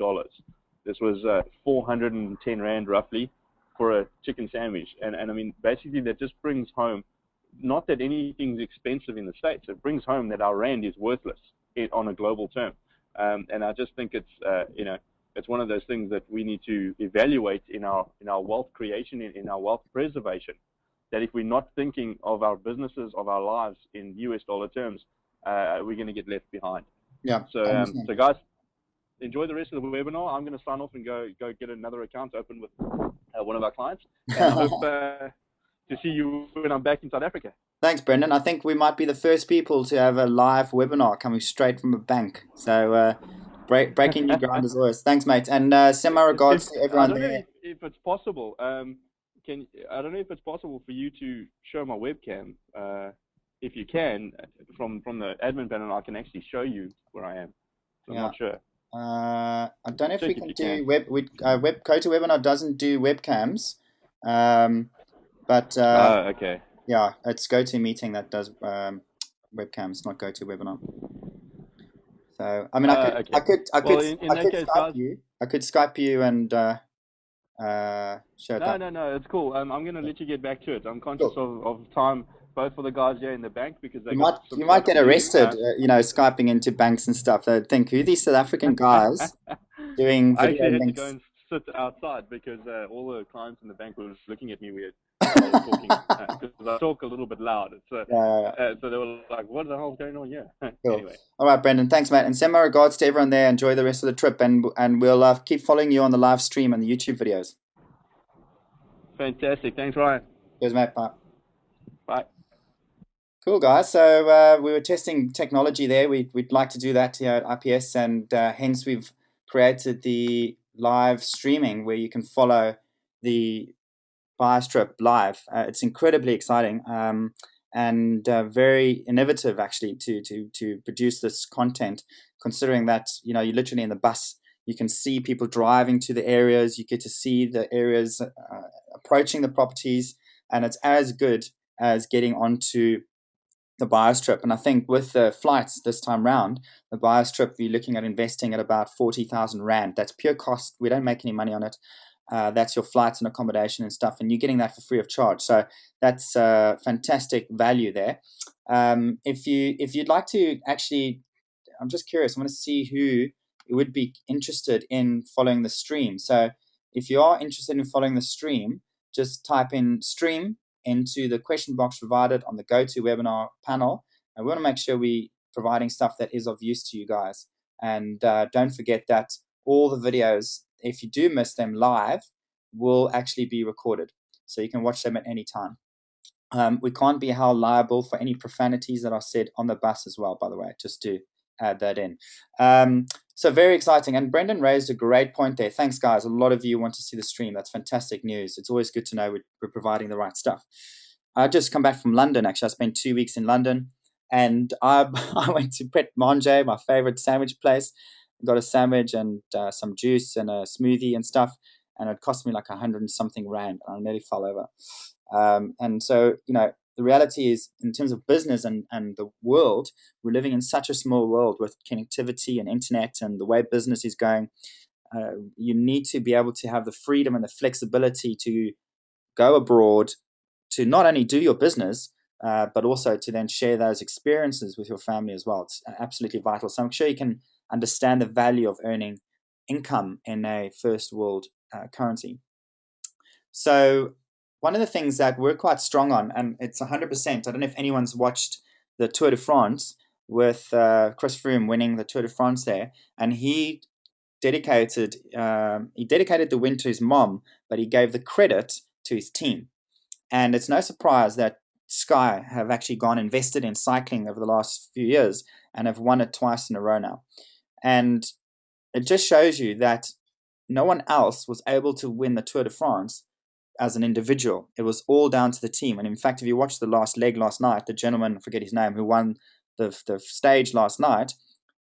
This was 410 Rand roughly for a chicken sandwich. And I mean, basically that just brings home, not that anything's expensive in the States, it brings home that our Rand is worthless on a global term. And I just think it's, it's one of those things that we need to evaluate in our wealth creation, in our wealth preservation, that if we're not thinking of our businesses, of our lives in US dollar terms, we're going to get left behind. Yeah. So guys, enjoy the rest of the webinar. I'm going to sign off and go get another account open with one of our clients. And I hope to see you when I'm back in South Africa. Thanks, Brendan. I think we might be the first people to have a live webinar coming straight from a bank. So breaking new ground as always. Thanks, mate. And send my regards to everyone there. I don't know if it's possible. I don't know if it's possible for you to show my webcam. If you can, from the admin panel, I can actually show you where I am. So I'm not sure. I don't know if we can do can. Kota Webinar doesn't do webcams, but okay. Yeah, it's GoToMeeting that does webcams, not GoToWebinar. So I mean, I could Skype you. I could Skype you and show it up. No, it's cool. I'm going to let you get back to it. I'm conscious of time, both for the guys here in the bank because you might get arrested, Skyping into banks and stuff. They'd think, who are these South African guys doing video I actually had links? to go and sit outside because all the clients in the bank were looking at me weird. Talking because I talk a little bit loud. So they were like, "What the hell's going on here?" Cool. Anyway. All right, Brendan. Thanks, mate. And send my regards to everyone there. Enjoy the rest of the trip, and we'll keep following you on the live stream and the YouTube videos. Fantastic. Thanks, Ryan. Cheers, mate. Bye. Bye. Cool, guys. So we were testing technology there. We'd like to do that here at IPS, and hence we've created the live streaming where you can follow the Buyers Trip live. It's incredibly exciting and very innovative, actually, to produce this content. Considering that you're literally in the bus, you can see people driving to the areas. You get to see the areas approaching the properties, and it's as good as getting onto the Buyers Trip. And I think with the flights this time round, the Buyers Trip, you're looking at investing at about 40,000 Rand. That's pure cost. We don't make any money on it. That's your flights and accommodation and stuff, and you're getting that for free of charge. So that's fantastic value there. If you'd like to actually, I'm just curious. I want to see who would be interested in following the stream. So if you are interested in following the stream, just type in stream into the question box provided on the GoToWebinar panel. And we want to make sure we're providing stuff that is of use to you guys. And don't forget that all the videos, if you do miss them live, will actually be recorded. So you can watch them at any time. We can't be held liable for any profanities that are said on the bus as well, by the way, just to add that in. So very exciting. And Brendan raised a great point there. Thanks, guys. A lot of you want to see the stream. That's fantastic news. It's always good to know we're providing the right stuff. I just come back from London, actually. I spent 2 weeks in London. And I went to Pret Manger, my favorite sandwich place. Got a sandwich and some juice and a smoothie and stuff. And it cost me like 100 and something rand. And I nearly fell over. And so, the reality is, in terms of business and the world, we're living in such a small world with connectivity and internet and the way business is going. You need to be able to have the freedom and the flexibility to go abroad, to not only do your business, but also to then share those experiences with your family as well. It's absolutely vital. So I'm sure you can understand the value of earning income in a first world currency. So one of the things that we're quite strong on, and it's 100%, I don't know if anyone's watched the Tour de France with Chris Froome winning the Tour de France there, and he dedicated the win to his mom, but he gave the credit to his team. And it's no surprise that Sky have actually gone invested in cycling over the last few years and have won it twice in a row now. And it just shows you that no one else was able to win the Tour de France as an individual. It was all down to the team. And in fact, if you watch the last leg last night, the gentleman, I forget his name, who won the stage last night,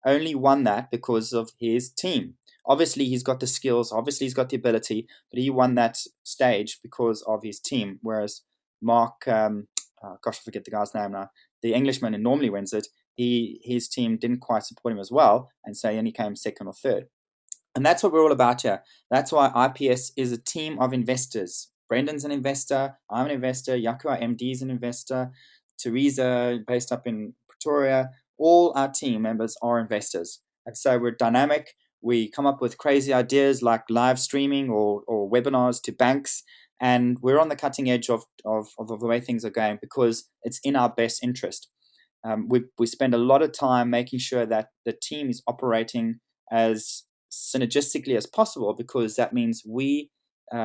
only won that because of his team. Obviously, he's got the skills. Obviously, he's got the ability, but he won that stage because of his team. Whereas Mark, I forget the guy's name now, the Englishman who normally wins it, his team didn't quite support him as well, and so he only came second or third. And that's what we're all about here. That's why IPS is a team of investors. Brendan's an investor. I'm an investor. Yaku, our MD, is an investor. Teresa, based up in Pretoria. All our team members are investors. And so we're dynamic. We come up with crazy ideas like live streaming or webinars to banks. And we're on the cutting edge of the way things are going because it's in our best interest. We spend a lot of time making sure that the team is operating as synergistically as possible, because that means we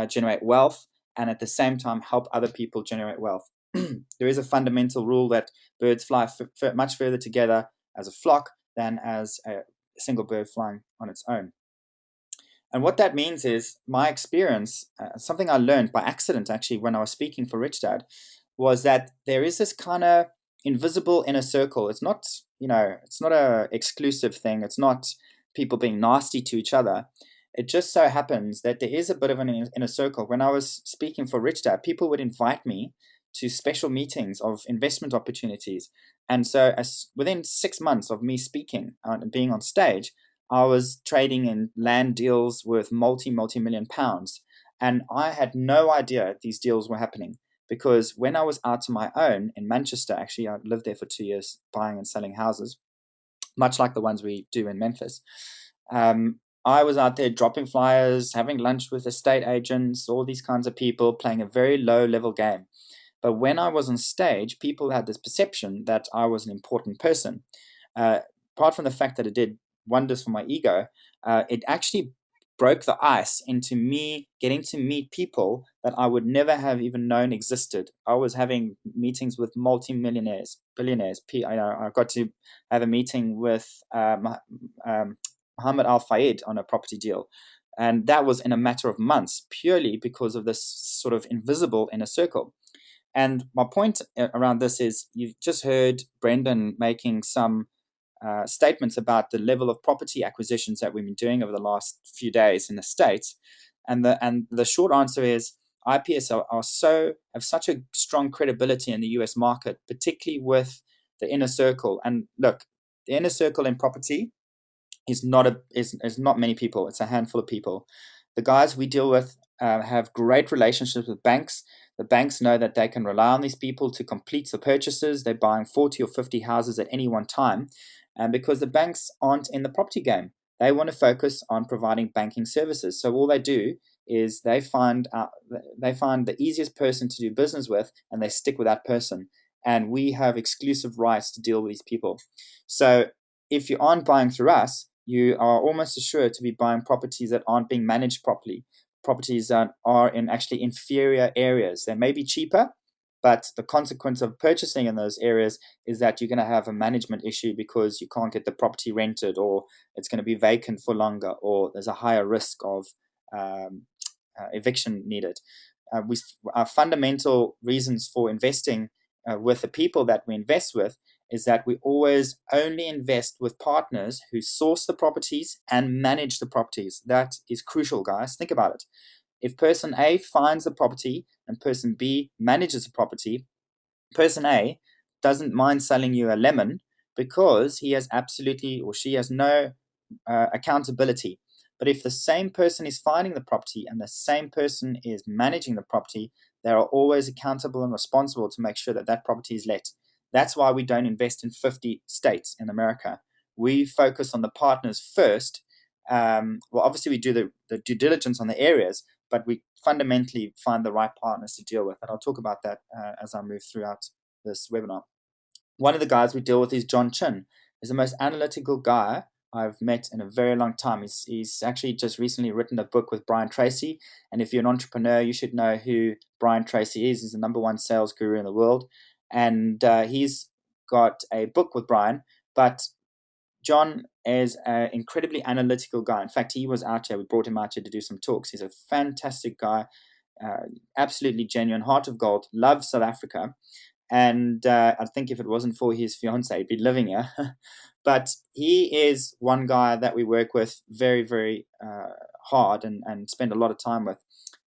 generate wealth and at the same time help other people generate wealth. There is a fundamental rule that birds fly much further together as a flock than as a single bird flying on its own. And what that means is my experience, something I learned by accident actually when I was speaking for Rich Dad, was that there is this kind of invisible inner circle. It's not, it's not a exclusive thing. It's not people being nasty to each other. It just so happens that there is a bit of an inner circle. When I was speaking for Rich Dad, people would invite me to special meetings of investment opportunities. And so within 6 months of me speaking and being on stage, I was trading in land deals worth multi-million pounds. And I had no idea these deals were happening, because when I was out on my own in Manchester, actually, I lived there for 2 years buying and selling houses, much like the ones we do in Memphis. I was out there dropping flyers, having lunch with estate agents, all these kinds of people, playing a very low-level game. But when I was on stage, people had this perception that I was an important person. Apart from the fact that it did wonders for my ego, it actually broke the ice into me getting to meet people that I would never have even known existed. I was having meetings with multi-millionaires, billionaires. I got to have a meeting with Mohammed Al Fayed on a property deal. And that was in a matter of months, purely because of this sort of invisible inner circle. And my point around this is, you've just heard Brendan making some statements about the level of property acquisitions that we've been doing over the last few days in the States. And the short answer is, IPS have such a strong credibility in the US market, particularly with the inner circle. And look, the inner circle in property is not many people. It's a handful of people. The guys we deal with have great relationships with banks. The banks know that they can rely on these people to complete the purchases. They're buying 40 or 50 houses at any one time. And because the banks aren't in the property game, They want to focus on providing banking services. So all they do is they find the easiest person to do business with, and they stick with that person. And we have exclusive rights to deal with these people. So if you aren't buying through us, you are almost assured to be buying properties that aren't being managed properly, properties that are in actually inferior areas. They may be cheaper, but the consequence of purchasing in those areas is that you're going to have a management issue because you can't get the property rented, or it's going to be vacant for longer, or there's a higher risk of eviction needed. Our fundamental reasons for investing with the people that we invest with is that we always only invest with partners who source the properties and manage the properties. That is crucial, guys. Think about it. If person A finds the property and person B manages the property, person A doesn't mind selling you a lemon because he has absolutely, or she has no accountability. But if the same person is finding the property and the same person is managing the property, they are always accountable and responsible to make sure that that property is let. That's why we don't invest in 50 states in America. We focus on the partners first. Well, obviously we do the due diligence on the areas, but we fundamentally find the right partners to deal with. And I'll talk about that as I move throughout this webinar. One of the guys we deal with is John Chin. He's the most analytical guy I've met in a very long time. He's actually just recently written a book with Brian Tracy. And if you're an entrepreneur, you should know who Brian Tracy is. He's the #1 sales guru in the world. And he's got a book with Brian. But John is an incredibly analytical guy. In fact, he was out here. We brought him out here to do some talks. He's a fantastic guy, absolutely genuine, heart of gold, loves South Africa. And I think if it wasn't for his fiance, he'd be living here. But he is one guy that we work with very, very hard and spend a lot of time with.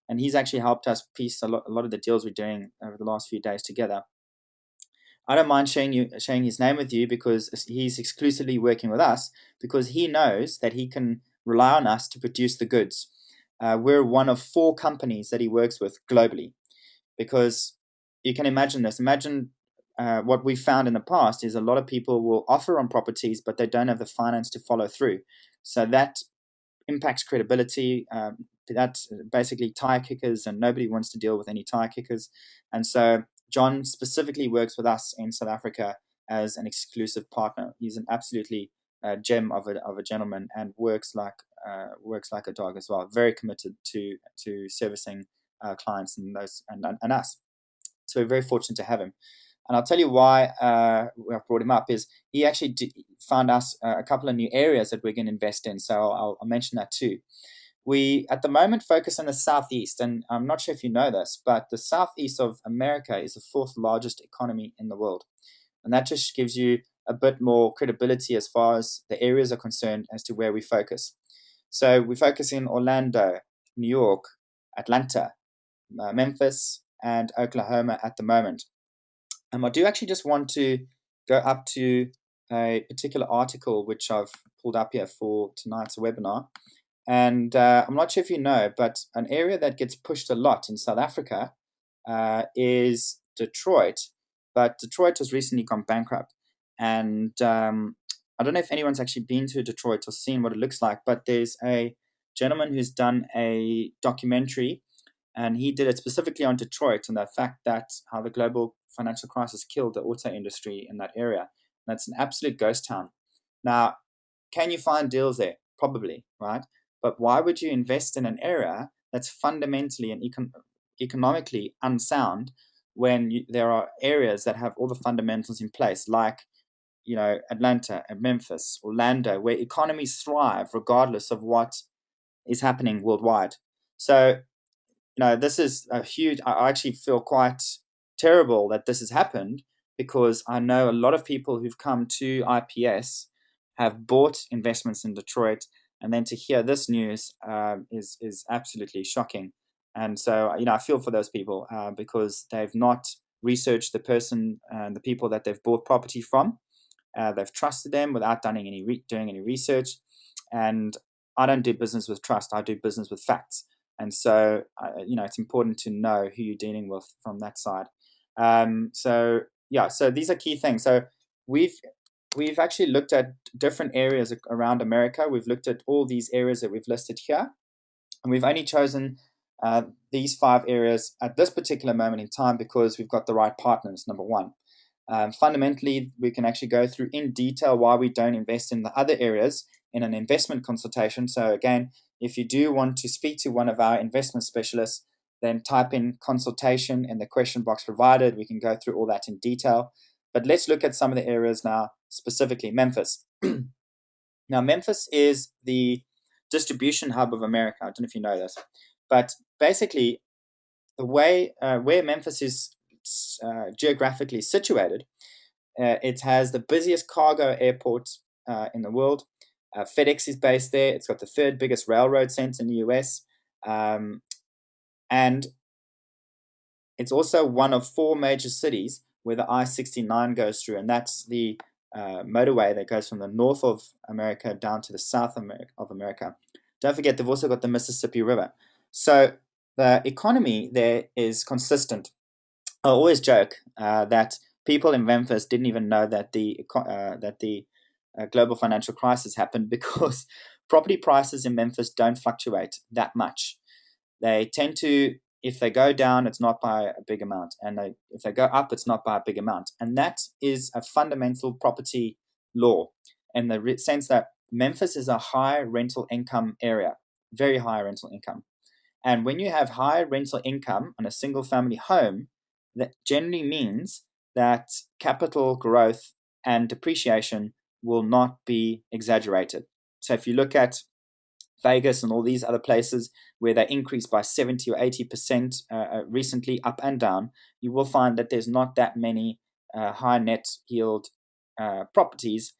And he's actually helped us piece a lot of the deals we're doing over the last few days together. I don't mind sharing his name with you because he's exclusively working with us, because he knows that he can rely on us to produce the goods. We're one of 4 companies that he works with globally, because you can imagine this. Imagine what we found in the past is a lot of people will offer on properties, but they don't have the finance to follow through. So that impacts credibility. That's basically tire kickers, and nobody wants to deal with any tire kickers. And so John specifically works with us in South Africa as an exclusive partner. He's an absolutely gem of a gentleman, and works like a dog as well. Very committed to servicing clients and us. So we're very fortunate to have him. And I'll tell you why I've brought him up is he actually found us a couple of new areas that we're going to invest in. So I'll mention that too. We, at the moment, focus on the Southeast. And I'm not sure if you know this, but the Southeast of America is the 4th largest economy in the world. And that just gives you a bit more credibility as far as the areas are concerned as to where we focus. So we focus in Orlando, New York, Atlanta, Memphis, and Oklahoma at the moment. I do actually just want to go up to a particular article which I've pulled up here for tonight's webinar. And I'm not sure if you know, but an area that gets pushed a lot in South Africa is Detroit. But Detroit has recently gone bankrupt. And I don't know if anyone's actually been to Detroit or seen what it looks like, but there's a gentleman who's done a documentary, and he did it specifically on Detroit and the fact that how the global financial crisis killed the auto industry in that area. And that's an absolute ghost town. Now, can you find deals there? Probably, right? But why would you invest in an area that's fundamentally and economically unsound when there are areas that have all the fundamentals in place, like Atlanta and Memphis, Orlando, where economies thrive regardless of what is happening worldwide? So this is a huge, I actually feel quite terrible that this has happened, because I know a lot of people who've come to IPS have bought investments in Detroit, and then to hear this news is absolutely shocking. And so, I feel for those people because they've not researched the person and the people that they've bought property from. They've trusted them without doing any research. And I don't do business with trust. I do business with facts. And so, it's important to know who you're dealing with from that side. So these are key things. So we've we've actually looked at different areas around America. We've looked at all these areas that we've listed here, and we've only chosen these 5 areas at this particular moment in time because we've got the right partners, number one. Fundamentally, we can actually go through in detail why we don't invest in the other areas in an investment consultation. So again, if you do want to speak to one of our investment specialists, then type in consultation in the question box provided. We can go through all that in detail. But let's look at some of the areas now, specifically Memphis. Now, Memphis is the distribution hub of America. I don't know if you know this, but basically the way where Memphis is geographically situated, it has the busiest cargo airport in the world. FedEx is based there. It's got the 3rd biggest railroad center in the US. And it's also one of 4 major cities where the I-69 goes through, and that's the motorway that goes from the north of America down to the south of America. Don't forget, they've also got the Mississippi River. So the economy there is consistent. I always joke that people in Memphis didn't even know that the global financial crisis happened because property prices in Memphis don't fluctuate that much. They tend to, if they go down, it's not by a big amount, and if they go up, it's not by a big amount. And that is a fundamental property law in the sense that Memphis is a high rental income area, very high rental income. And when you have high rental income on a single family home, that generally means that capital growth and depreciation will not be exaggerated. So if you look at Vegas and all these other places where they increased by 70 or 80% recently, up and down, you will find that there's not that many high net yield properties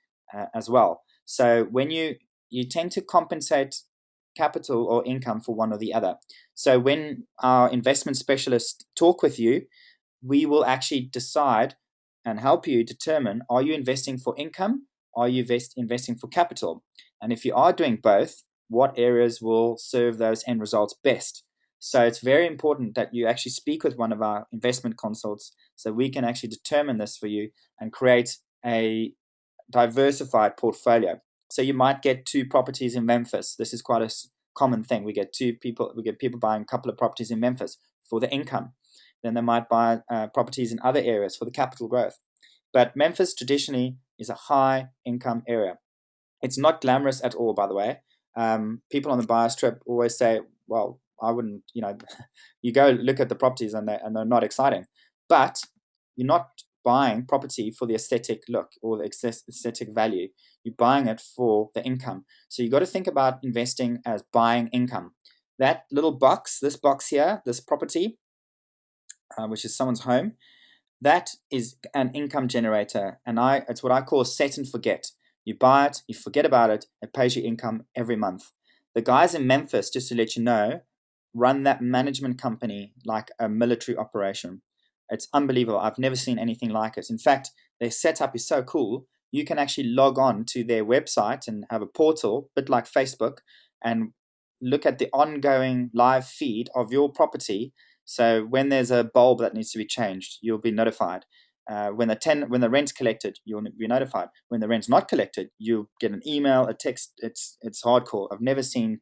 as well. So when you tend to compensate capital or income for one or the other. So when our investment specialists talk with you, we will actually decide and help you determine, are you investing for income? Are you investing for capital? And if you are doing both, what areas will serve those end results best? So it's very important that you actually speak with one of our investment consultants so we can actually determine this for you and create a diversified portfolio. So you might get 2 properties in Memphis. This is quite a common thing. We get people buying a couple of properties in Memphis for the income. Then they might buy properties in other areas for the capital growth. But Memphis traditionally is a high income area. It's not glamorous at all, by the way. People on the buyer's trip always say, well, I wouldn't, you go look at the properties and they're not exciting. But you're not buying property for the aesthetic look or the aesthetic value. You're buying it for the income. So you got to think about investing as buying income. That little box, this box here, this property, which is someone's home, that is an income generator. And it's what I call set and forget. You buy it, you forget about it, it pays you income every month. The guys in Memphis, just to let you know, run that management company like a military operation. It's unbelievable. I've never seen anything like it. In fact, their setup is so cool. You can actually log on to their website and have a portal, a bit like Facebook, and look at the ongoing live feed of your property. So when there's a bulb that needs to be changed, you'll be notified. When the rent's collected, you'll be notified. When the rent's not collected, you'll get an email, a text. It's hardcore. I've never seen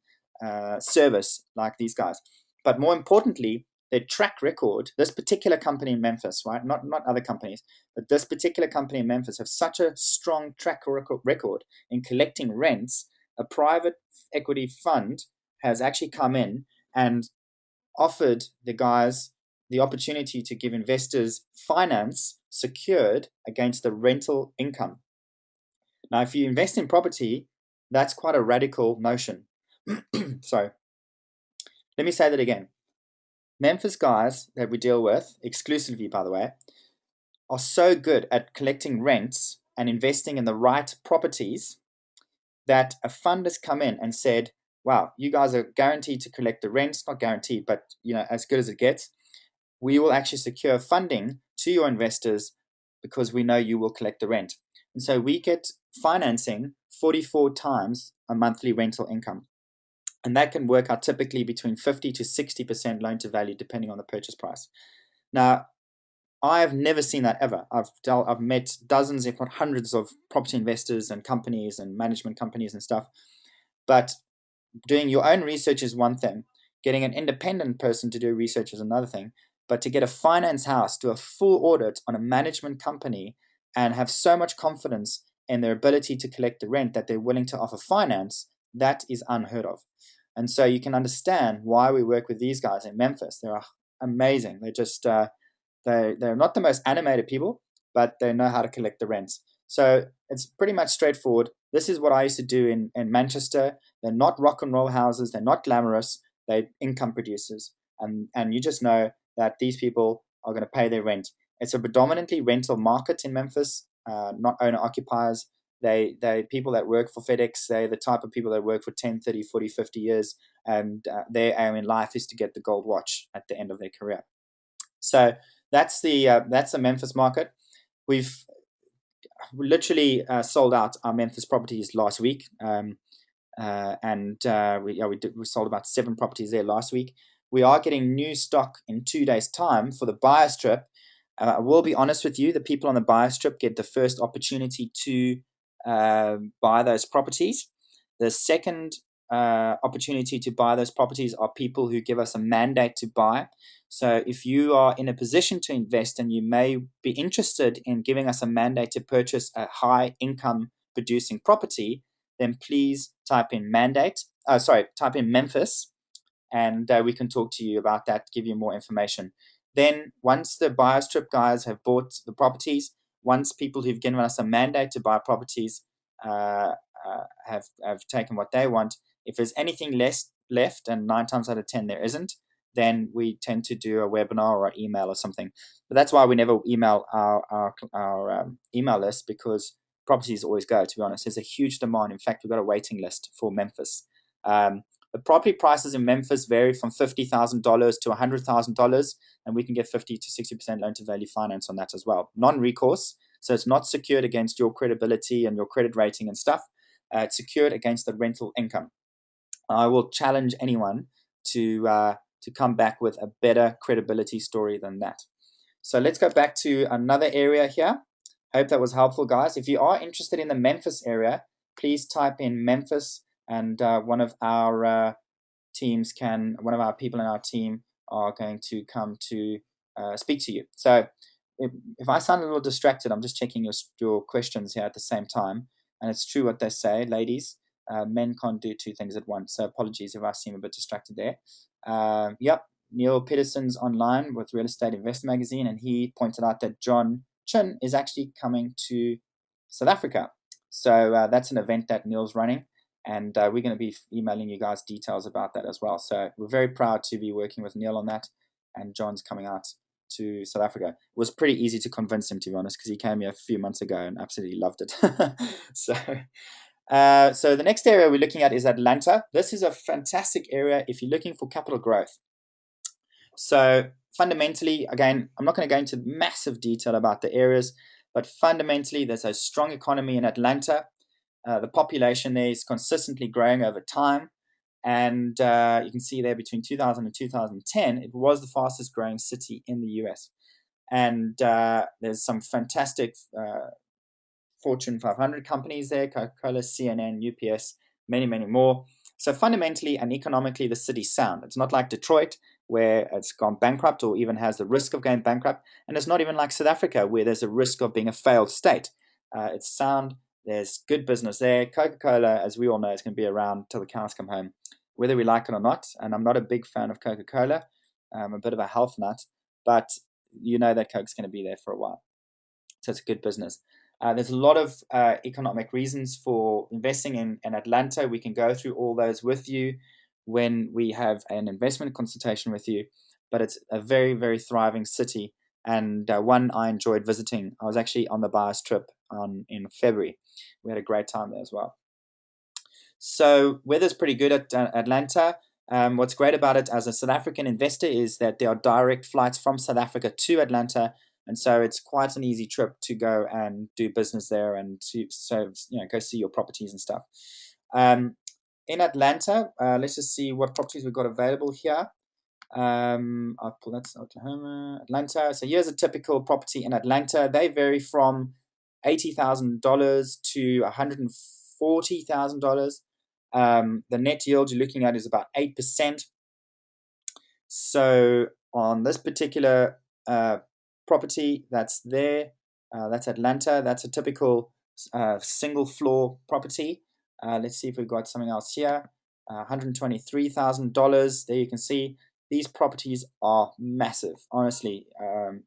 service like these guys. But more importantly, their track record. This particular company in Memphis, right? Not other companies, but this particular company in Memphis have such a strong track record in collecting rents. A private equity fund has actually come in and offered the guys the opportunity to give investors finance secured against the rental income. Now, if you invest in property, that's quite a radical notion. Sorry. Let me say that again. Memphis guys that we deal with, exclusively by the way, are so good at collecting rents and investing in the right properties that a fund has come in and said, wow, you guys are guaranteed to collect the rents, not guaranteed, but as good as it gets. We will actually secure funding to your investors because we know you will collect the rent. And so we get financing 44 times a monthly rental income. And that can work out typically between 50 to 60% loan to value, depending on the purchase price. Now, I've never seen that ever. I've met dozens, if not hundreds, of property investors and companies and management companies and stuff. But doing your own research is one thing. Getting an independent person to do research is another thing. But to get a finance house do a full audit on a management company and have so much confidence in their ability to collect the rent that they're willing to offer finance, that is unheard of. And so you can understand why we work with these guys in Memphis. They're amazing. They're just they're not the most animated people, but they know how to collect the rents. So it's pretty much straightforward. This is what I used to do in Manchester. They're not rock and roll houses. They're not glamorous. They're income producers. And you just know that these people are going to pay their rent. It's a predominantly rental market in Memphis, not owner occupiers. They people that work for FedEx. They're the type of people that work for 10, 30, 40, 50 years. And their aim in life is to get the gold watch at the end of their career. So that's the Memphis market. We've literally sold out our Memphis properties last week, and we sold about 7 properties there last week. We are getting new stock in 2 days' time for the buyer strip. I will be honest with you, the people on the buyer strip get the first opportunity to buy those properties. The second opportunity to buy those properties are people who give us a mandate to buy. So if you are in a position to invest and you may be interested in giving us a mandate to purchase a high income producing property, then please type in type in Memphis, and we can talk to you about that, give you more information. Then once the buyer strip guys have bought the properties, once people who've given us a mandate to buy properties have taken what they want, if there's anything left, and 9 times out of 10 there isn't, then we tend to do a webinar or an email or something. But that's why we never email our email list, because properties always go, to be honest. There's a huge demand. In fact, we've got a waiting list for Memphis. The property prices in Memphis vary from $50,000 to $100,000, and we can get 50 to 60% loan to value finance on that as well. Non-recourse, so it's not secured against your credibility and your credit rating and stuff. It's secured against the rental income. I will challenge anyone to come back with a better credibility story than that. So let's go back to another area here. Hope that was helpful, guys. If you are interested in the Memphis area, please type in Memphis, and one of our people in our team are going to come to speak to you. So if I sound a little distracted, I'm just checking your questions here at the same time. And it's true what they say, ladies. Men can't do 2 things at once. So apologies if I seem a bit distracted there. Yep, Neil Peterson's online with Real Estate Investor Magazine, and he pointed out that John Chin is actually coming to South Africa. So that's an event that Neil's running, and we're going to be emailing you guys details about that as well. So we're very proud to be working with Neil on that, and John's coming out to South Africa. It was pretty easy to convince him, to be honest, because he came here a few months ago and absolutely loved it. So the next area we're looking at is Atlanta. This is a fantastic area if you're looking for capital growth. So fundamentally, again, I'm not going to go into massive detail about the areas, but fundamentally, there's a strong economy in Atlanta. The population there is consistently growing over time. And you can see there between 2000 and 2010, it was the fastest growing city in the US. And there's some fantastic Fortune 500 companies there, Coca-Cola, CNN, UPS, many, many more. So fundamentally and economically, the city's sound. It's not like Detroit, where it's gone bankrupt or even has the risk of going bankrupt. And it's not even like South Africa, where there's a risk of being a failed state. It's sound. There's good business there. Coca-Cola, as we all know, is going to be around till the cows come home, whether we like it or not. And I'm not a big fan of Coca-Cola. I'm a bit of a health nut. But you know that Coke's going to be there for a while. So it's a good business. There's a lot of economic reasons for investing in Atlanta. We can go through all those with you when we have an investment consultation with you. But it's a very, very thriving city, and one I enjoyed visiting. I was actually on the buyer's trip in February. We had a great time there as well. So weather's pretty good at Atlanta. What's great about it as a South African investor is that there are direct flights from South Africa to Atlanta. And so it's quite an easy trip to go and do business there and go see your properties and stuff. In Atlanta, let's just see what properties we've got available here. That's Oklahoma, Atlanta. So here's a typical property in Atlanta. They vary from $80,000 to $140,000. The net yield you're looking at is about 8%. So on this particular property that's there, that's Atlanta. That's a typical single floor property. Let's see if we've got something else here. $123,000. There you can see these properties are massive. Honestly,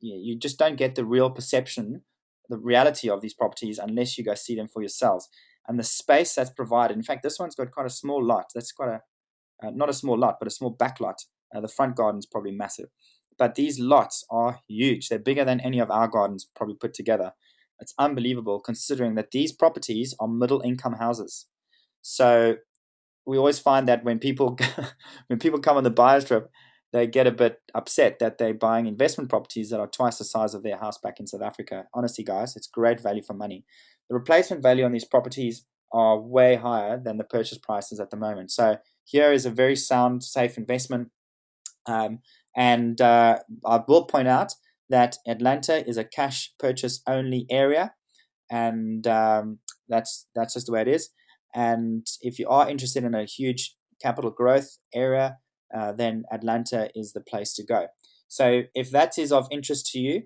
you just don't get the real perception, the reality of these properties unless you go see them for yourselves. And the space that's provided. In fact, this one's got quite a small lot. That's quite not a small lot, but a small back lot. The front garden's probably massive. But these lots are huge. They're bigger than any of our gardens probably put together. It's unbelievable considering that these properties are middle income houses. So we always find that when people when people come on the buyer's trip, they get a bit upset that they're buying investment properties that are twice the size of their house back in South Africa. Honestly, guys, it's great value for money. The replacement value on these properties are way higher than the purchase prices at the moment. So here is a very sound, safe investment. And I will point out that Atlanta is a cash purchase only area, and that's just the way it is. And if you are interested in a huge capital growth area, then Atlanta is the place to go. So if that is of interest to you,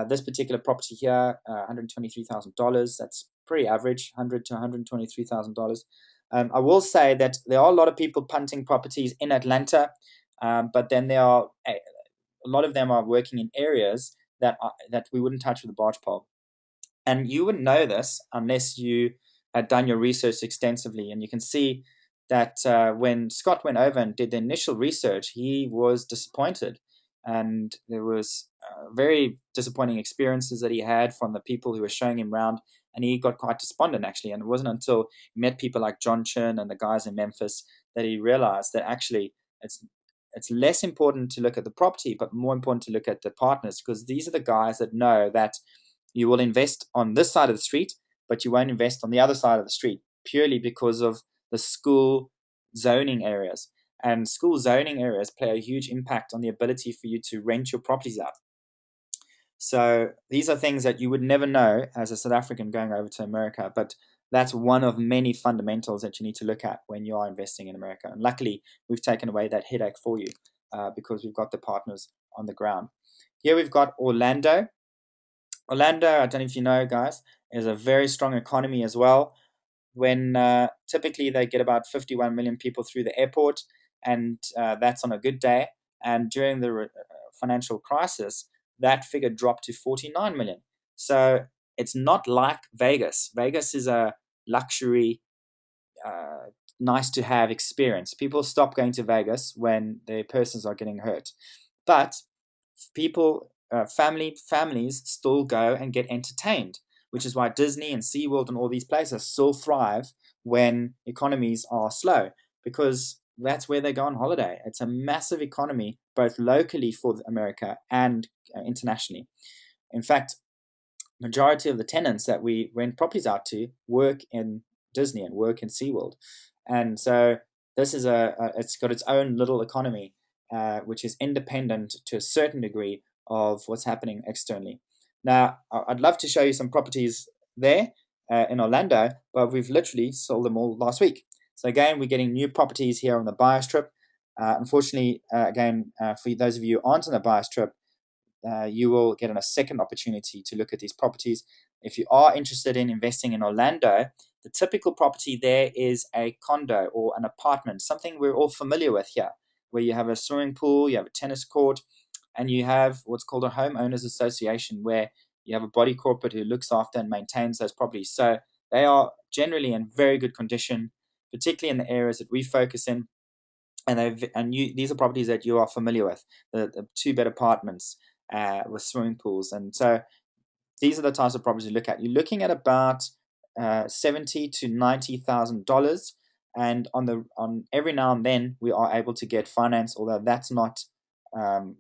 this particular property here, $123,000, that's pretty average, $100 to $123,000. I will say that there are a lot of people punting properties in Atlanta, but then there are a lot of them are working in areas that we wouldn't touch with a barge pole. And you wouldn't know this unless you had done your research extensively. And you can see that when Scott went over and did the initial research, he was disappointed. And there was very disappointing experiences that he had from the people who were showing him around. And he got quite despondent, actually. And it wasn't until he met people like John Chern and the guys in Memphis that he realized that actually it's less important to look at the property, but more important to look at the partners, because these are the guys that know that you will invest on this side of the street, but you won't invest on the other side of the street purely because of the school zoning areas. And school zoning areas play a huge impact on the ability for you to rent your properties out. So these are things that you would never know as a South African going over to America, but that's one of many fundamentals that you need to look at when you are investing in America. And luckily, we've taken away that headache for you because we've got the partners on the ground. Here we've got Orlando. Orlando, I don't know if you know, guys, is a very strong economy as well. When typically they get about 51 million people through the airport, and that's on a good day. And during the financial crisis, that figure dropped to 49 million. So it's not like Vegas. Vegas is a luxury, nice to have experience. People stop going to Vegas when their persons are getting hurt. But people, families still go and get entertained, which is why Disney and SeaWorld and all these places still thrive when economies are slow, because that's where they go on holiday. It's a massive economy, both locally for America and internationally. In fact, majority of the tenants that we rent properties out to work in Disney and work in SeaWorld. And so this is it's got its own little economy, which is independent to a certain degree of what's happening externally. Now, I'd love to show you some properties there in Orlando, but we've literally sold them all last week. So again, we're getting new properties here on the buyer's trip. Unfortunately, for those of you who aren't on the buyer's trip, you will get a second opportunity to look at these properties. If you are interested in investing in Orlando, the typical property there is a condo or an apartment, something we're all familiar with here, where you have a swimming pool, you have a tennis court, and you have what's called a homeowners association, where you have a body corporate who looks after and maintains those properties. So they are generally in very good condition, particularly in the areas that we focus in. And these are properties that you are familiar with, the two-bed apartments with swimming pools. And so these are the types of properties you look at. You're looking at about $70,000 to $90,000, and on every now and then we are able to get finance, although that's not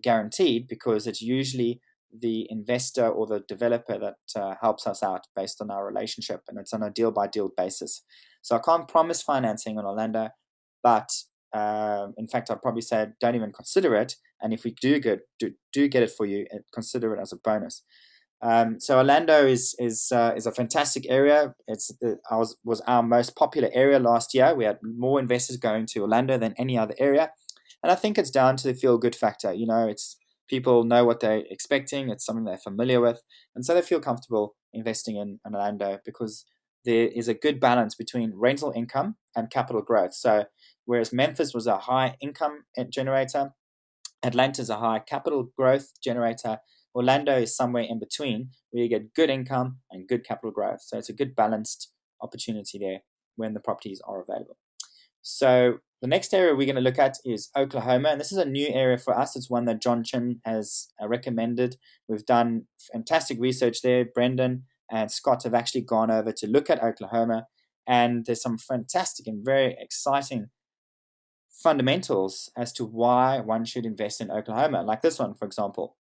guaranteed, because it's usually the investor or the developer that helps us out based on our relationship, and it's on a deal by deal basis. So I can't promise financing on Orlando, but In fact, I'd probably say don't even consider it. And if we do get it for you, consider it as a bonus. So Orlando is a fantastic area. Was our most popular area last year. We had more investors going to Orlando than any other area, and I think it's down to the feel good factor. It's people know what they're expecting. It's something they're familiar with, and so they feel comfortable investing in Orlando because there is a good balance between rental income and capital growth. So whereas Memphis was a high income generator, Atlanta is a high capital growth generator. Orlando is somewhere in between where you get good income and good capital growth. So it's a good balanced opportunity there when the properties are available. So the next area we're going to look at is Oklahoma. And this is a new area for us. It's one that John Chin has recommended. We've done fantastic research there. Brendan and Scott have actually gone over to look at Oklahoma. And there's some fantastic and very exciting fundamentals as to why one should invest in Oklahoma. Like this one, for example.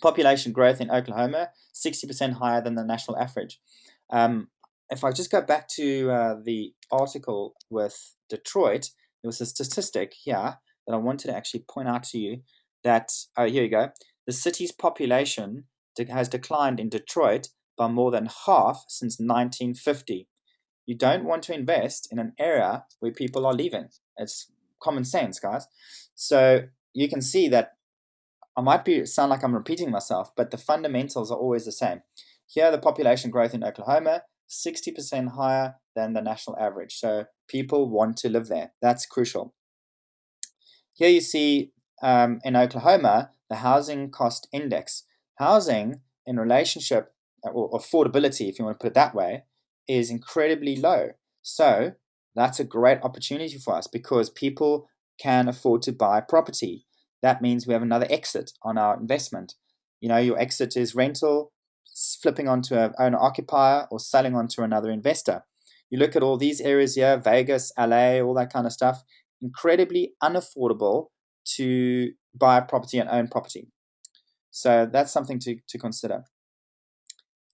Population growth in Oklahoma, 60% higher than the national average. If I just go back to the article with Detroit, there was a statistic here that I wanted to actually point out to you that, here you go, the city's population has declined in Detroit by more than half since 1950. You don't want to invest in an area where people are leaving. It's common sense, guys. So you can see that I might sound like I'm repeating myself, but the fundamentals are always the same. Here, the population growth in Oklahoma, 60% higher than the national average. So people want to live there. That's crucial. Here you see in Oklahoma, the housing cost index. Housing in relationship, or affordability, if you want to put it that way, is incredibly low. So that's a great opportunity for us because people can afford to buy property. That means we have another exit on our investment. Your exit is rental, flipping onto an owner-occupier, or selling onto another investor. You look at all these areas here, Vegas, LA, all that kind of stuff, incredibly unaffordable to buy property and own property. So that's something to consider.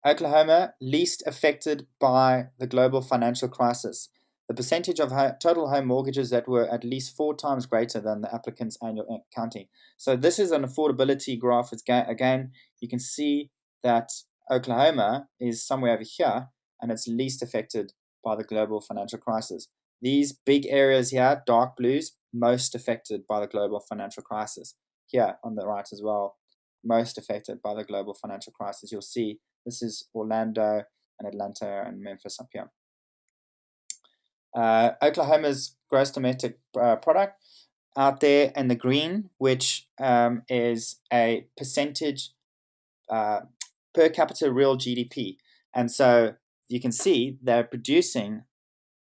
Oklahoma, least affected by the global financial crisis. The percentage of total home mortgages that were at least 4 times greater than the applicant's annual counting. So this is an affordability graph. Again, you can see that Oklahoma is somewhere over here, and it's least affected by the global financial crisis. These big areas here, dark blues, most affected by the global financial crisis. Here on the right as well, most affected by the global financial crisis. You'll see this is Orlando and Atlanta and Memphis up here. Oklahoma's gross domestic product out there in the green, which is a percentage per capita real GDP. And so you can see they're producing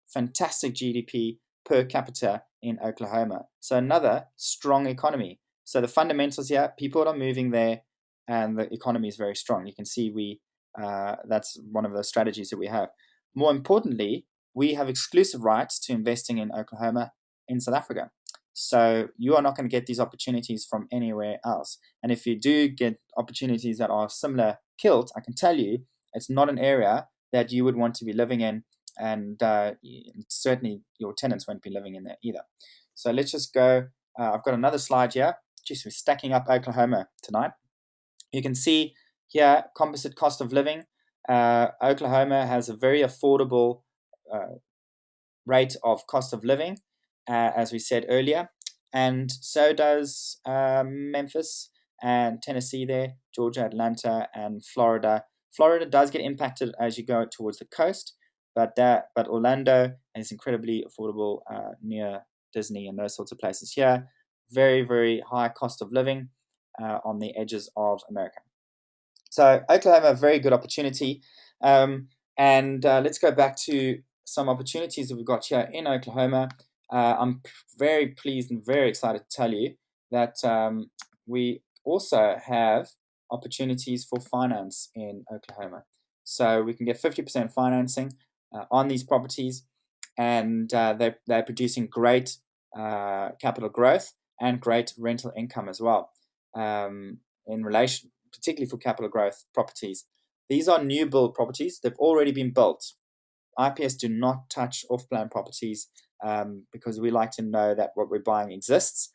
fantastic GDP per capita in Oklahoma. So another strong economy. So the fundamentals here, people are moving there and the economy is very strong. You can see that's one of the strategies that we have. More importantly, we have exclusive rights to investing in Oklahoma in South Africa. So you are not going to get these opportunities from anywhere else. And if you do get opportunities that are similar kilt, I can tell you it's not an area that you would want to be living in, and certainly your tenants won't be living in there either. So let's just go. I've got another slide here. Just we're stacking up Oklahoma tonight. You can see here composite cost of living. Oklahoma has a very affordable rate of cost of living, as we said earlier, and so does Memphis and Tennessee there, Georgia, Atlanta, and Florida. Florida does get impacted as you go towards the coast, but Orlando is incredibly affordable near Disney and those sorts of places here. Very, very high cost of living on the edges of America. So Oklahoma, a very good opportunity. And let's go back to some opportunities that we've got here in Oklahoma. I'm very pleased and very excited to tell you that we also have opportunities for finance in Oklahoma. So we can get 50% financing on these properties, and they're producing great capital growth and great rental income as well. In relation, particularly for capital growth properties, these are new build properties. They've already been built. IPS do not touch off-plan properties. because we like to know that what we're buying exists.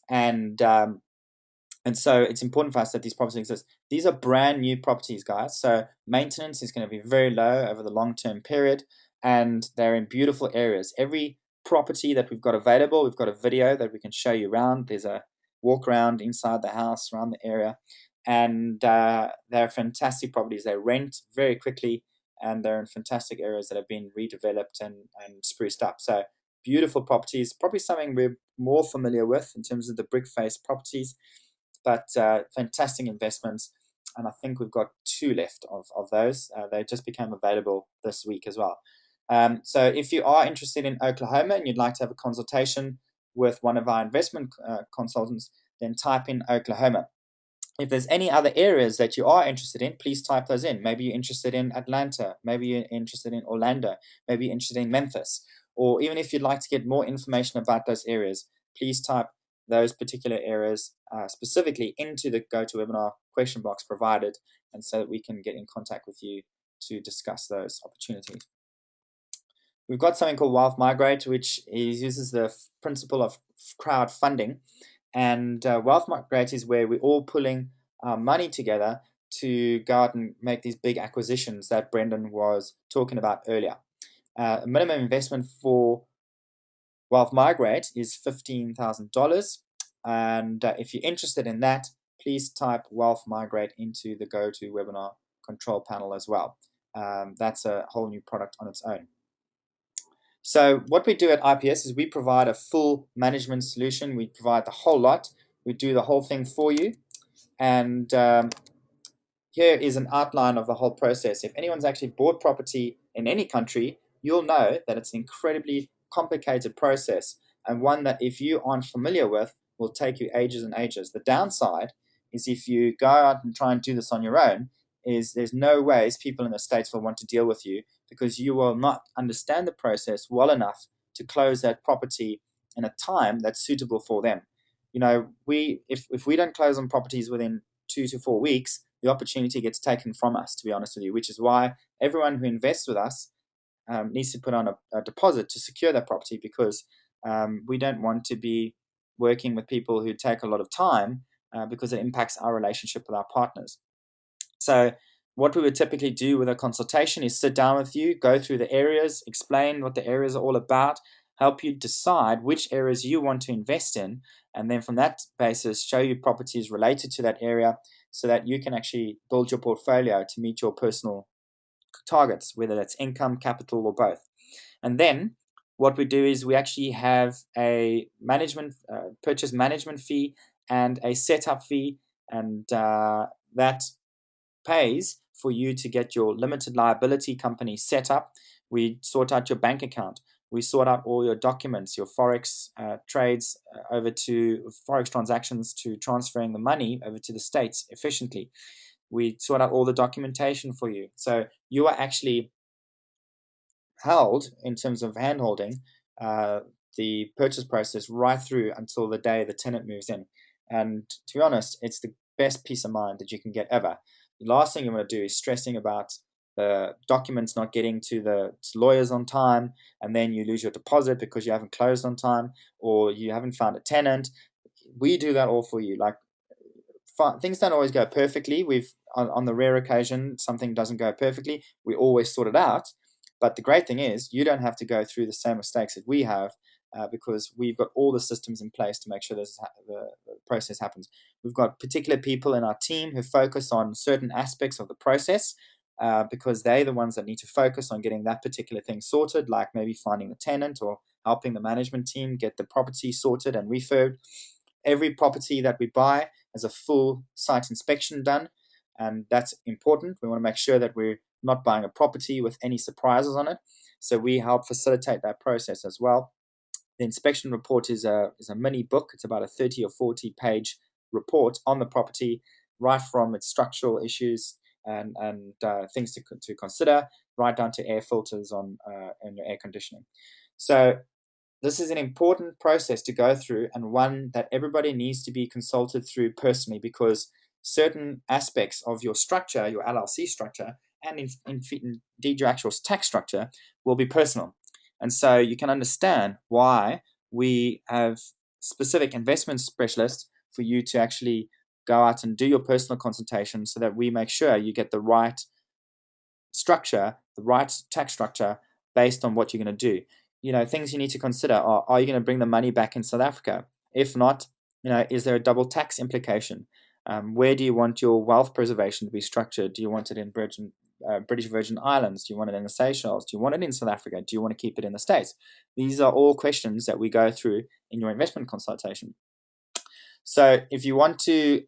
And so it's important for us that these properties exist. These are brand new properties, guys. So maintenance is going to be very low over the long-term period, and they're in beautiful areas. Every property that we've got available, we've got a video that we can show you around. There's a walk around inside the house, around the area, and they're fantastic properties. They rent very quickly, and they're in fantastic areas that have been redeveloped and spruced up. So beautiful properties, probably something we're more familiar with in terms of the brick face properties, but fantastic investments. And I think we've got 2 left of those. They just became available this week as well. So if you are interested in Oklahoma and you'd like to have a consultation with one of our investment consultants, then type in Oklahoma. If there's any other areas that you are interested in, please type those in. Maybe you're interested in Atlanta, maybe you're interested in Orlando, maybe you're interested in Memphis, or even if you'd like to get more information about those areas, please type those particular areas specifically into the GoToWebinar question box provided, and so that we can get in contact with you to discuss those opportunities. We've got something called Wealth Migrate, which uses the principle of crowdfunding. And Wealth Migrate is where we're all pulling our money together to go out and make these big acquisitions that Brendan was talking about earlier. A minimum investment for Wealth Migrate is $15,000. And if you're interested in that, please type Wealth Migrate into the GoToWebinar control panel as well. That's a whole new product on its own. So what we do at IPS is we provide a full management solution. We provide the whole lot. We do the whole thing for you. And here is an outline of the whole process. If anyone's actually bought property in any country, you'll know that it's an incredibly complicated process, and one that if you aren't familiar with will take you ages and ages. The downside is if you go out and try and do this on your own, is there's no ways people in the States will want to deal with you, because you will not understand the process well enough to close that property in a time that's suitable for them. You know, if we don't close on properties within 2 to 4 weeks, the opportunity gets taken from us, to be honest with you, which is why everyone who invests with us needs to put on a deposit to secure that property, because we don't want to be working with people who take a lot of time because it impacts our relationship with our partners. So what we would typically do with a consultation is sit down with you, go through the areas, explain what the areas are all about, help you decide which areas you want to invest in, and then from that basis show you properties related to that area so that you can actually build your portfolio to meet your personal targets, whether that's income, capital, or both. And then what we do is we actually have a purchase management fee and a setup fee, and that pays for you to get your limited liability company set up. We sort out your bank account. We sort out all your documents, your Forex trades over to Forex transactions, to transferring the money over to the States efficiently. We sort out all the documentation for you. So you are actually held in terms of hand-holding the purchase process right through until the day the tenant moves in. And to be honest, it's the best peace of mind that you can get ever. The last thing you want to do is stressing about the documents not getting to the lawyers on time, and then you lose your deposit because you haven't closed on time, or you haven't found a tenant. We do that all for you. Like, things don't always go perfectly. On the rare occasion something doesn't go perfectly, we always sort it out. But the great thing is you don't have to go through the same mistakes that we have, because we've got all the systems in place to make sure the process happens. We've got particular people in our team who focus on certain aspects of the process, because they're the ones that need to focus on getting that particular thing sorted, like maybe finding the tenant or helping the management team get the property sorted and refurbed. Every property that we buy has a full site inspection done, and that's important. We want to make sure that we're not buying a property with any surprises on it, so we help facilitate that process as well. The inspection report is a mini book. It's about a 30 or 40 page report on the property, right from its structural issues and things to consider, right down to air filters and your air conditioning. So this is an important process to go through, and one that everybody needs to be consulted through personally, because certain aspects of your structure, your LLC structure, and indeed your actual tax structure, will be personal. And so you can understand why we have specific investment specialists for you to actually go out and do your personal consultation, so that we make sure you get the right structure, the right tax structure based on what you're going to do. Things you need to consider are you going to bring the money back in South Africa? If not, is there a double tax implication? Where do you want your wealth preservation to be structured? Do you want it in British Virgin Islands? Do you want it in the Seychelles? Do you want it in South Africa? Do you want to keep it in the States? These are all questions that we go through in your investment consultation. So if you want to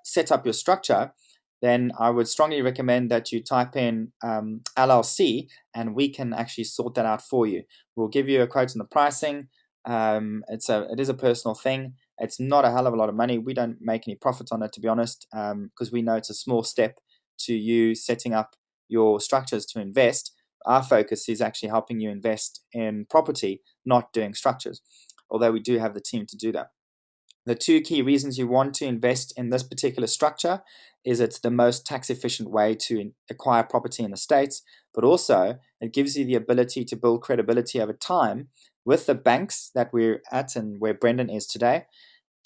set up your structure, then I would strongly recommend that you type in LLC, and we can actually sort that out for you. We'll give you a quote on the pricing. It is a personal thing. It's not a hell of a lot of money. We don't make any profit on it, to be honest, because we know it's a small step to you setting up your structures to invest. Our focus is actually helping you invest in property, not doing structures, although we do have the team to do that. The two key reasons you want to invest in this particular structure is it's the most tax efficient way to acquire property in the States, but also it gives you the ability to build credibility over time with the banks that we're at and where Brendan is today,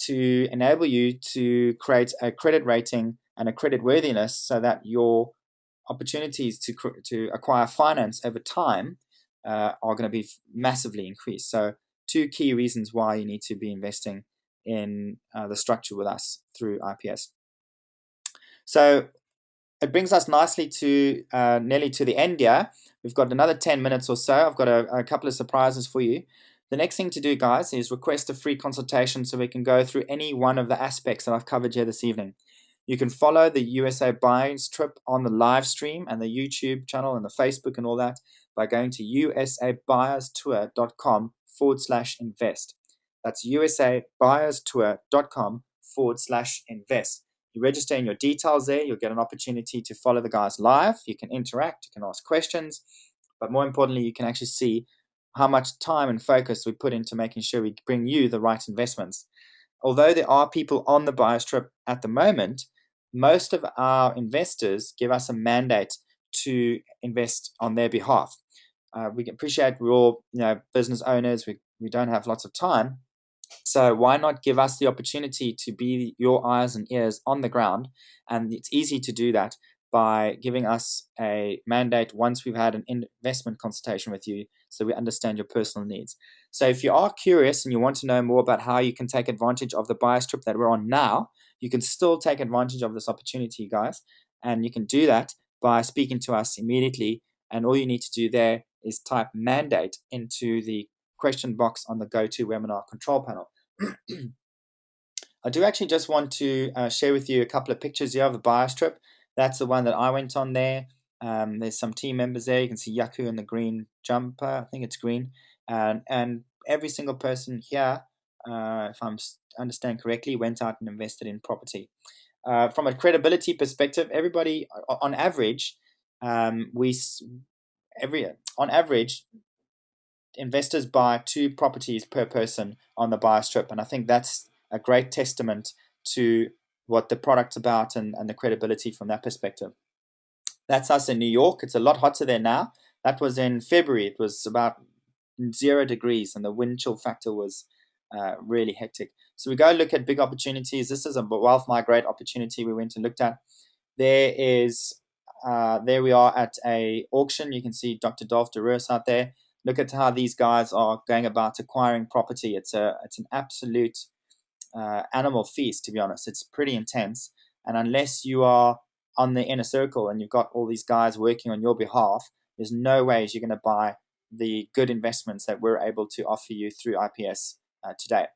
to enable you to create a credit rating and a credit worthiness, so that your opportunities to acquire finance over time are going to be massively increased. So two key reasons why you need to be investing in the structure with us through IPS. So it brings us nicely to nearly to the end here. We've got another 10 minutes or so. I've got a couple of surprises for you. The next thing to do, guys, is request a free consultation so we can go through any one of the aspects that I've covered here this evening. You can follow the USA Buyers Trip on the live stream and the YouTube channel and the Facebook and all that by going to usabuyerstour.com/invest. That's usabuyerstour.com/invest. You register in your details there. You'll get an opportunity to follow the guys live. You can interact, you can ask questions, but more importantly, you can actually see how much time and focus we put into making sure we bring you the right investments. Although there are people on the buyer's trip at the moment, most of our investors give us a mandate to invest on their behalf. We appreciate we're all business owners. We don't have lots of time. So why not give us the opportunity to be your eyes and ears on the ground? And it's easy to do that by giving us a mandate once we've had an investment consultation with you, so we understand your personal needs. So if you are curious and you want to know more about how you can take advantage of the buyer's trip that we're on now, you can still take advantage of this opportunity, guys. And you can do that by speaking to us immediately. And all you need to do there is type mandate into the question box on the GoToWebinar control panel. I do actually just want to share with you a couple of pictures here of the buyer's trip. That's the one that I went on there. There's some team members there. You can see Yaku in the green jumper. I think it's green. And every single person here, if I understand correctly, went out and invested in property. From a credibility perspective, everybody, on average, investors buy 2 properties per person on the buyer's trip, and I think that's a great testament to what the product's about and the credibility from that perspective. That's us in New York. It's a lot hotter there now. That was in February. It was about 0 degrees, and the wind chill factor was really hectic. So we go look at big opportunities. This is a wealth migrate opportunity we went and looked at. There we are at a auction. You can see Dr. Dolph DeRoos out there. Look at how these guys are going about acquiring property. It's an absolute animal feast, to be honest. It's pretty intense. And unless you are on the inner circle and you've got all these guys working on your behalf, there's no ways you're going to buy the good investments that we're able to offer you through IPS today.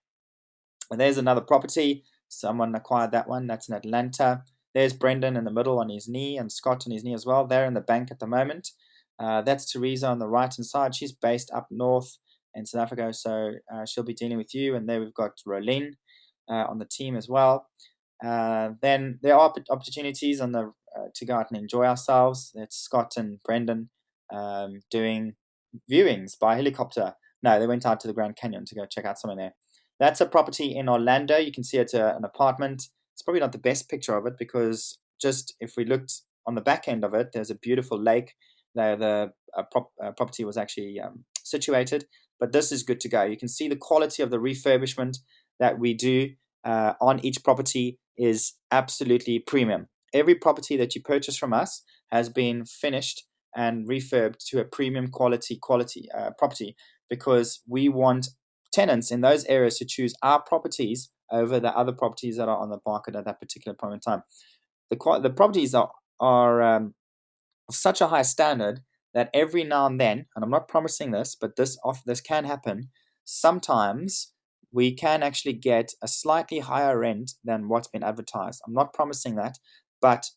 And there's another property. Someone acquired that one. That's in Atlanta. There's Brendan in the middle on his knee, and Scott on his knee as well. They're in the bank at the moment. That's Teresa on the right-hand side. She's based up north in South Africa, so she'll be dealing with you. And there we've got Rolene on the team as well. Then there are opportunities on the to go out and enjoy ourselves. That's Scott and Brendan doing viewings by helicopter. No, they went out to the Grand Canyon to go check out something there. That's a property in Orlando. You can see it's an apartment. It's probably not the best picture of it, because just if we looked on the back end of it, there's a beautiful lake. The property was actually situated, but this is good to go. You can see the quality of the refurbishment that we do on each property is absolutely premium. Every property that you purchase from us has been finished and refurbed to a premium quality property, because we want tenants in those areas to choose our properties over the other properties that are on the market at that particular point in time. The properties are of such a high standard that every now and then, and I'm not promising this, but this can happen, sometimes we can actually get a slightly higher rent than what's been advertised. I'm not promising that, but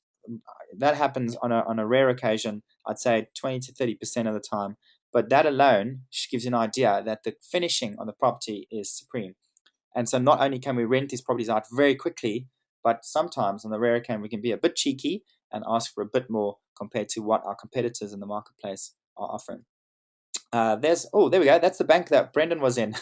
that happens on a rare occasion. I'd say 20 to 30% of the time. But that alone gives you an idea that the finishing on the property is supreme. And so not only can we rent these properties out very quickly, but sometimes on the rare occasion we can be a bit cheeky and ask for a bit more compared to what our competitors in the marketplace are offering. There we go. That's the bank that Brendan was in.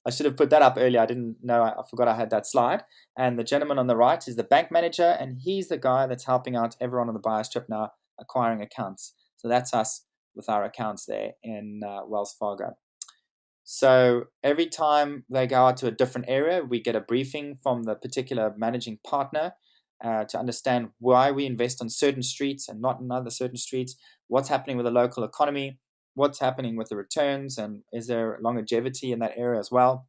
I should have put that up earlier. I didn't know. I forgot I had that slide. And the gentleman on the right is the bank manager, and he's the guy that's helping out everyone on the buyer's trip now acquiring accounts. So that's us with our accounts there in Wells Fargo. So every time they go out to a different area, we get a briefing from the particular managing partner to understand why we invest on certain streets and not in other certain streets, what's happening with the local economy, what's happening with the returns, and is there longevity in that area as well.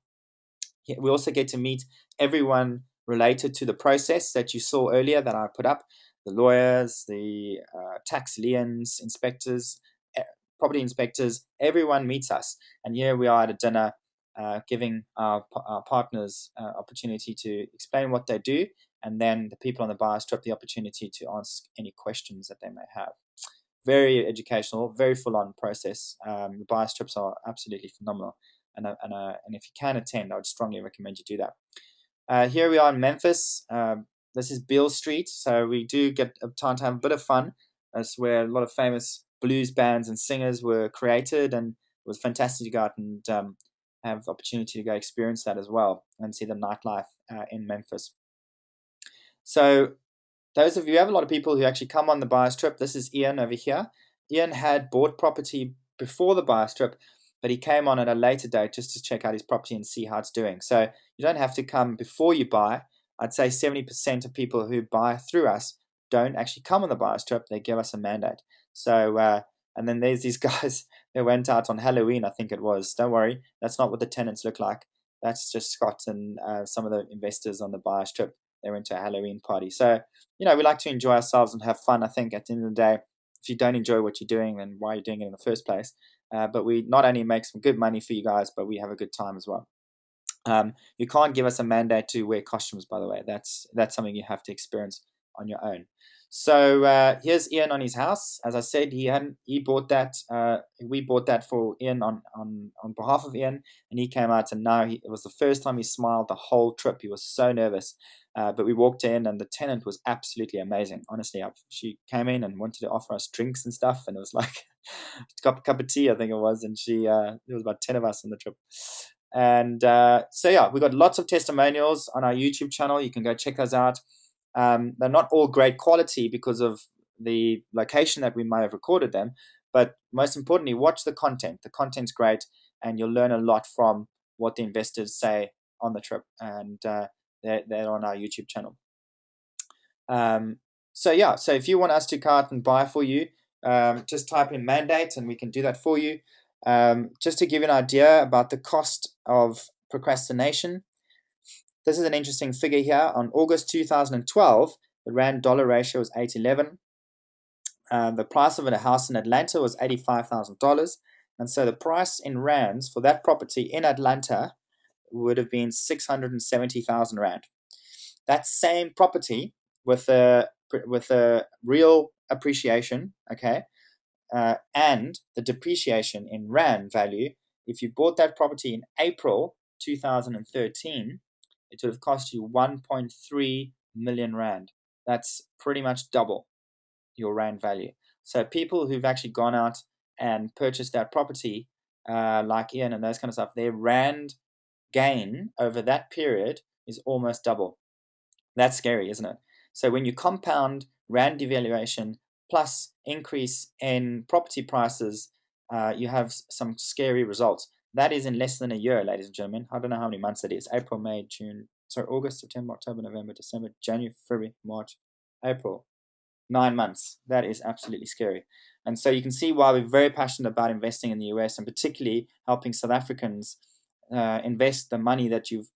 We also get to meet everyone related to the process that you saw earlier that I put up, the lawyers, the tax liens, inspectors, property inspectors, everyone meets us. And here we are at a dinner giving our partners opportunity to explain what they do, and then the people on the buyer's trip the opportunity to ask any questions that they may have. Very educational, very full-on process. The buyer's trips are absolutely phenomenal, and if you can attend, I would strongly recommend you do that. Here we are in Memphis. This is Beale Street, so we do get a time to have a bit of fun. That's where a lot of famous blues bands and singers were created, and it was fantastic to go out and have the opportunity to go experience that as well and see the nightlife in Memphis. So those of you, have a lot of people who actually come on the buyer's trip. This is Ian over here. Ian had bought property before the buyer's trip, but he came on at a later date just to check out his property and see how it's doing. So you don't have to come before you buy. I'd say 70% of people who buy through us don't actually come on the buyer's trip. They give us a mandate. So, and then there's these guys that went out on Halloween, I think it was. Don't worry, that's not what the tenants look like. That's just Scott and some of the investors on the buyer's trip. They went to a Halloween party. So, we like to enjoy ourselves and have fun. I think at the end of the day, if you don't enjoy what you're doing, then why are you doing it in the first place? But we not only make some good money for you guys, but we have a good time as well. You can't give us a mandate to wear costumes, by the way. That's something you have to experience on your own. So here's Ian on his house. As I said, he bought that. We bought that for Ian on behalf of Ian, and he came out, and now it was the first time he smiled the whole trip. He was so nervous, but we walked in, and the tenant was absolutely amazing. Honestly, she came in and wanted to offer us drinks and stuff, and it was like a cup of tea, I think it was, and there was about 10 of us on the trip. And so yeah, we got lots of testimonials on our YouTube channel. You can go check those out. They're not all great quality because of the location that we might have recorded them, but most importantly, watch the content. The content's great, and you'll learn a lot from what the investors say on the trip, and they're on our YouTube channel. So if you want us to go out and buy for you, just type in mandate and we can do that for you. Just to give you an idea about the cost of procrastination, this is an interesting figure here. On August 2012, the Rand-dollar ratio was 8:11. The price of a house in Atlanta was $85,000. And so the price in rands for that property in Atlanta would have been 670,000 Rand. That same property with a real appreciation, okay, and the depreciation in Rand value, if you bought that property in April 2013, it would have cost you 1.3 million Rand. That's pretty much double your Rand value. So people who've actually gone out and purchased that property, like Ian and those kind of stuff, their Rand gain over that period is almost double. That's scary, isn't it? So when you compound Rand devaluation plus increase in property prices you have some scary results. That is in less than a year, ladies and gentlemen. I don't know how many months it is. April, May, June, sorry, August, September, October, November, December, January, February, March, April. 9 months. That is absolutely scary. And so you can see why we're very passionate about investing in the US, and particularly helping South Africans invest the money that you've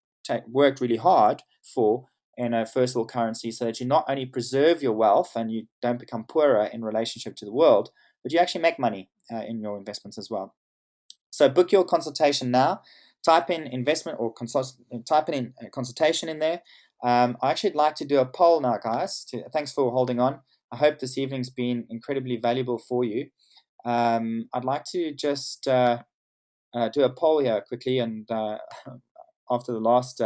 worked really hard for in a first world currency, so that you not only preserve your wealth and you don't become poorer in relationship to the world, but you actually make money in your investments as well. So book your consultation now. Type in investment or type in consultation in there. I actually like to do a poll now, guys. Thanks for holding on. I hope this evening's been incredibly valuable for you. I'd like to just do a poll here quickly, and after the last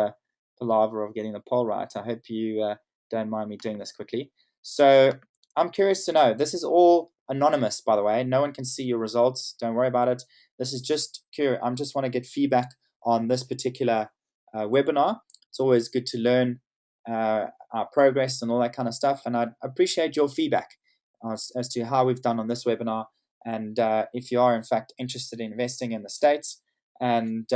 palaver of getting the poll right, I hope you don't mind me doing this quickly. So I'm curious to know, this is all anonymous, by the way. No one can see your results. Don't worry about it. This is just curious. I just want to get feedback on this particular webinar. It's always good to learn our progress and all that kind of stuff. And I'd appreciate your feedback as to how we've done on this webinar. And if you are, in fact, interested in investing in the States. And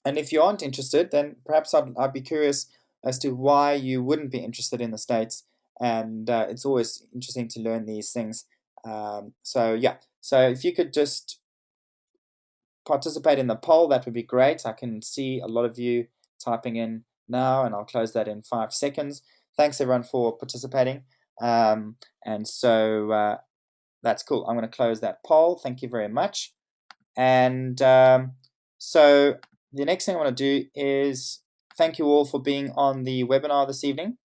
if you aren't interested, then perhaps I'd be curious as to why you wouldn't be interested in the States. And it's always interesting to learn these things. So if you could just participate in the poll, that would be great. I can see a lot of you typing in now, and I'll close that in 5 seconds. Thanks everyone for participating. And so that's cool. I'm going to close that poll. Thank you very much. And so the next thing I want to do is thank you all for being on the webinar this evening.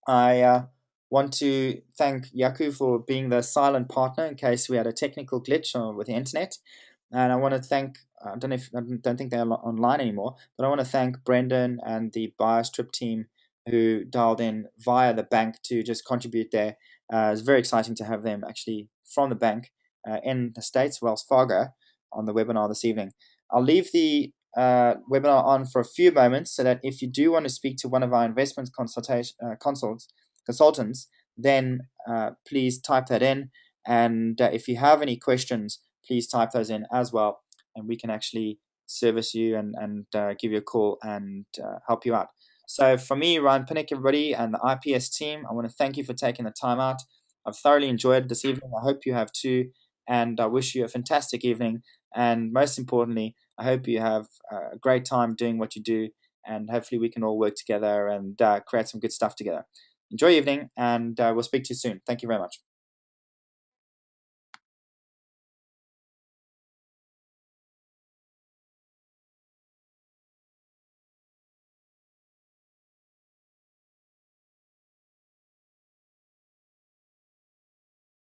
I want to thank Yaku for being the silent partner in case we had a technical glitch with the internet. And I want to thank, I don't think they're online anymore, but I want to thank Brendan and the Buyers Trip team who dialed in via the bank to just contribute there. It's very exciting to have them actually from the bank in the States, Wells Fargo, on the webinar this evening. I'll leave the webinar on for a few moments so that if you do want to speak to one of our investment consultants, then please type that in. And if you have any questions, please type those in as well, and we can actually service you and give you a call and help you out. So for me, Ryan Pinnock, everybody, and the IPS team, I want to thank you for taking the time out. I've thoroughly enjoyed this evening. I hope you have too, and I wish you a fantastic evening. And most importantly, I hope you have a great time doing what you do, and hopefully we can all work together and create some good stuff together. Enjoy your evening, and we'll speak to you soon. Thank you very much.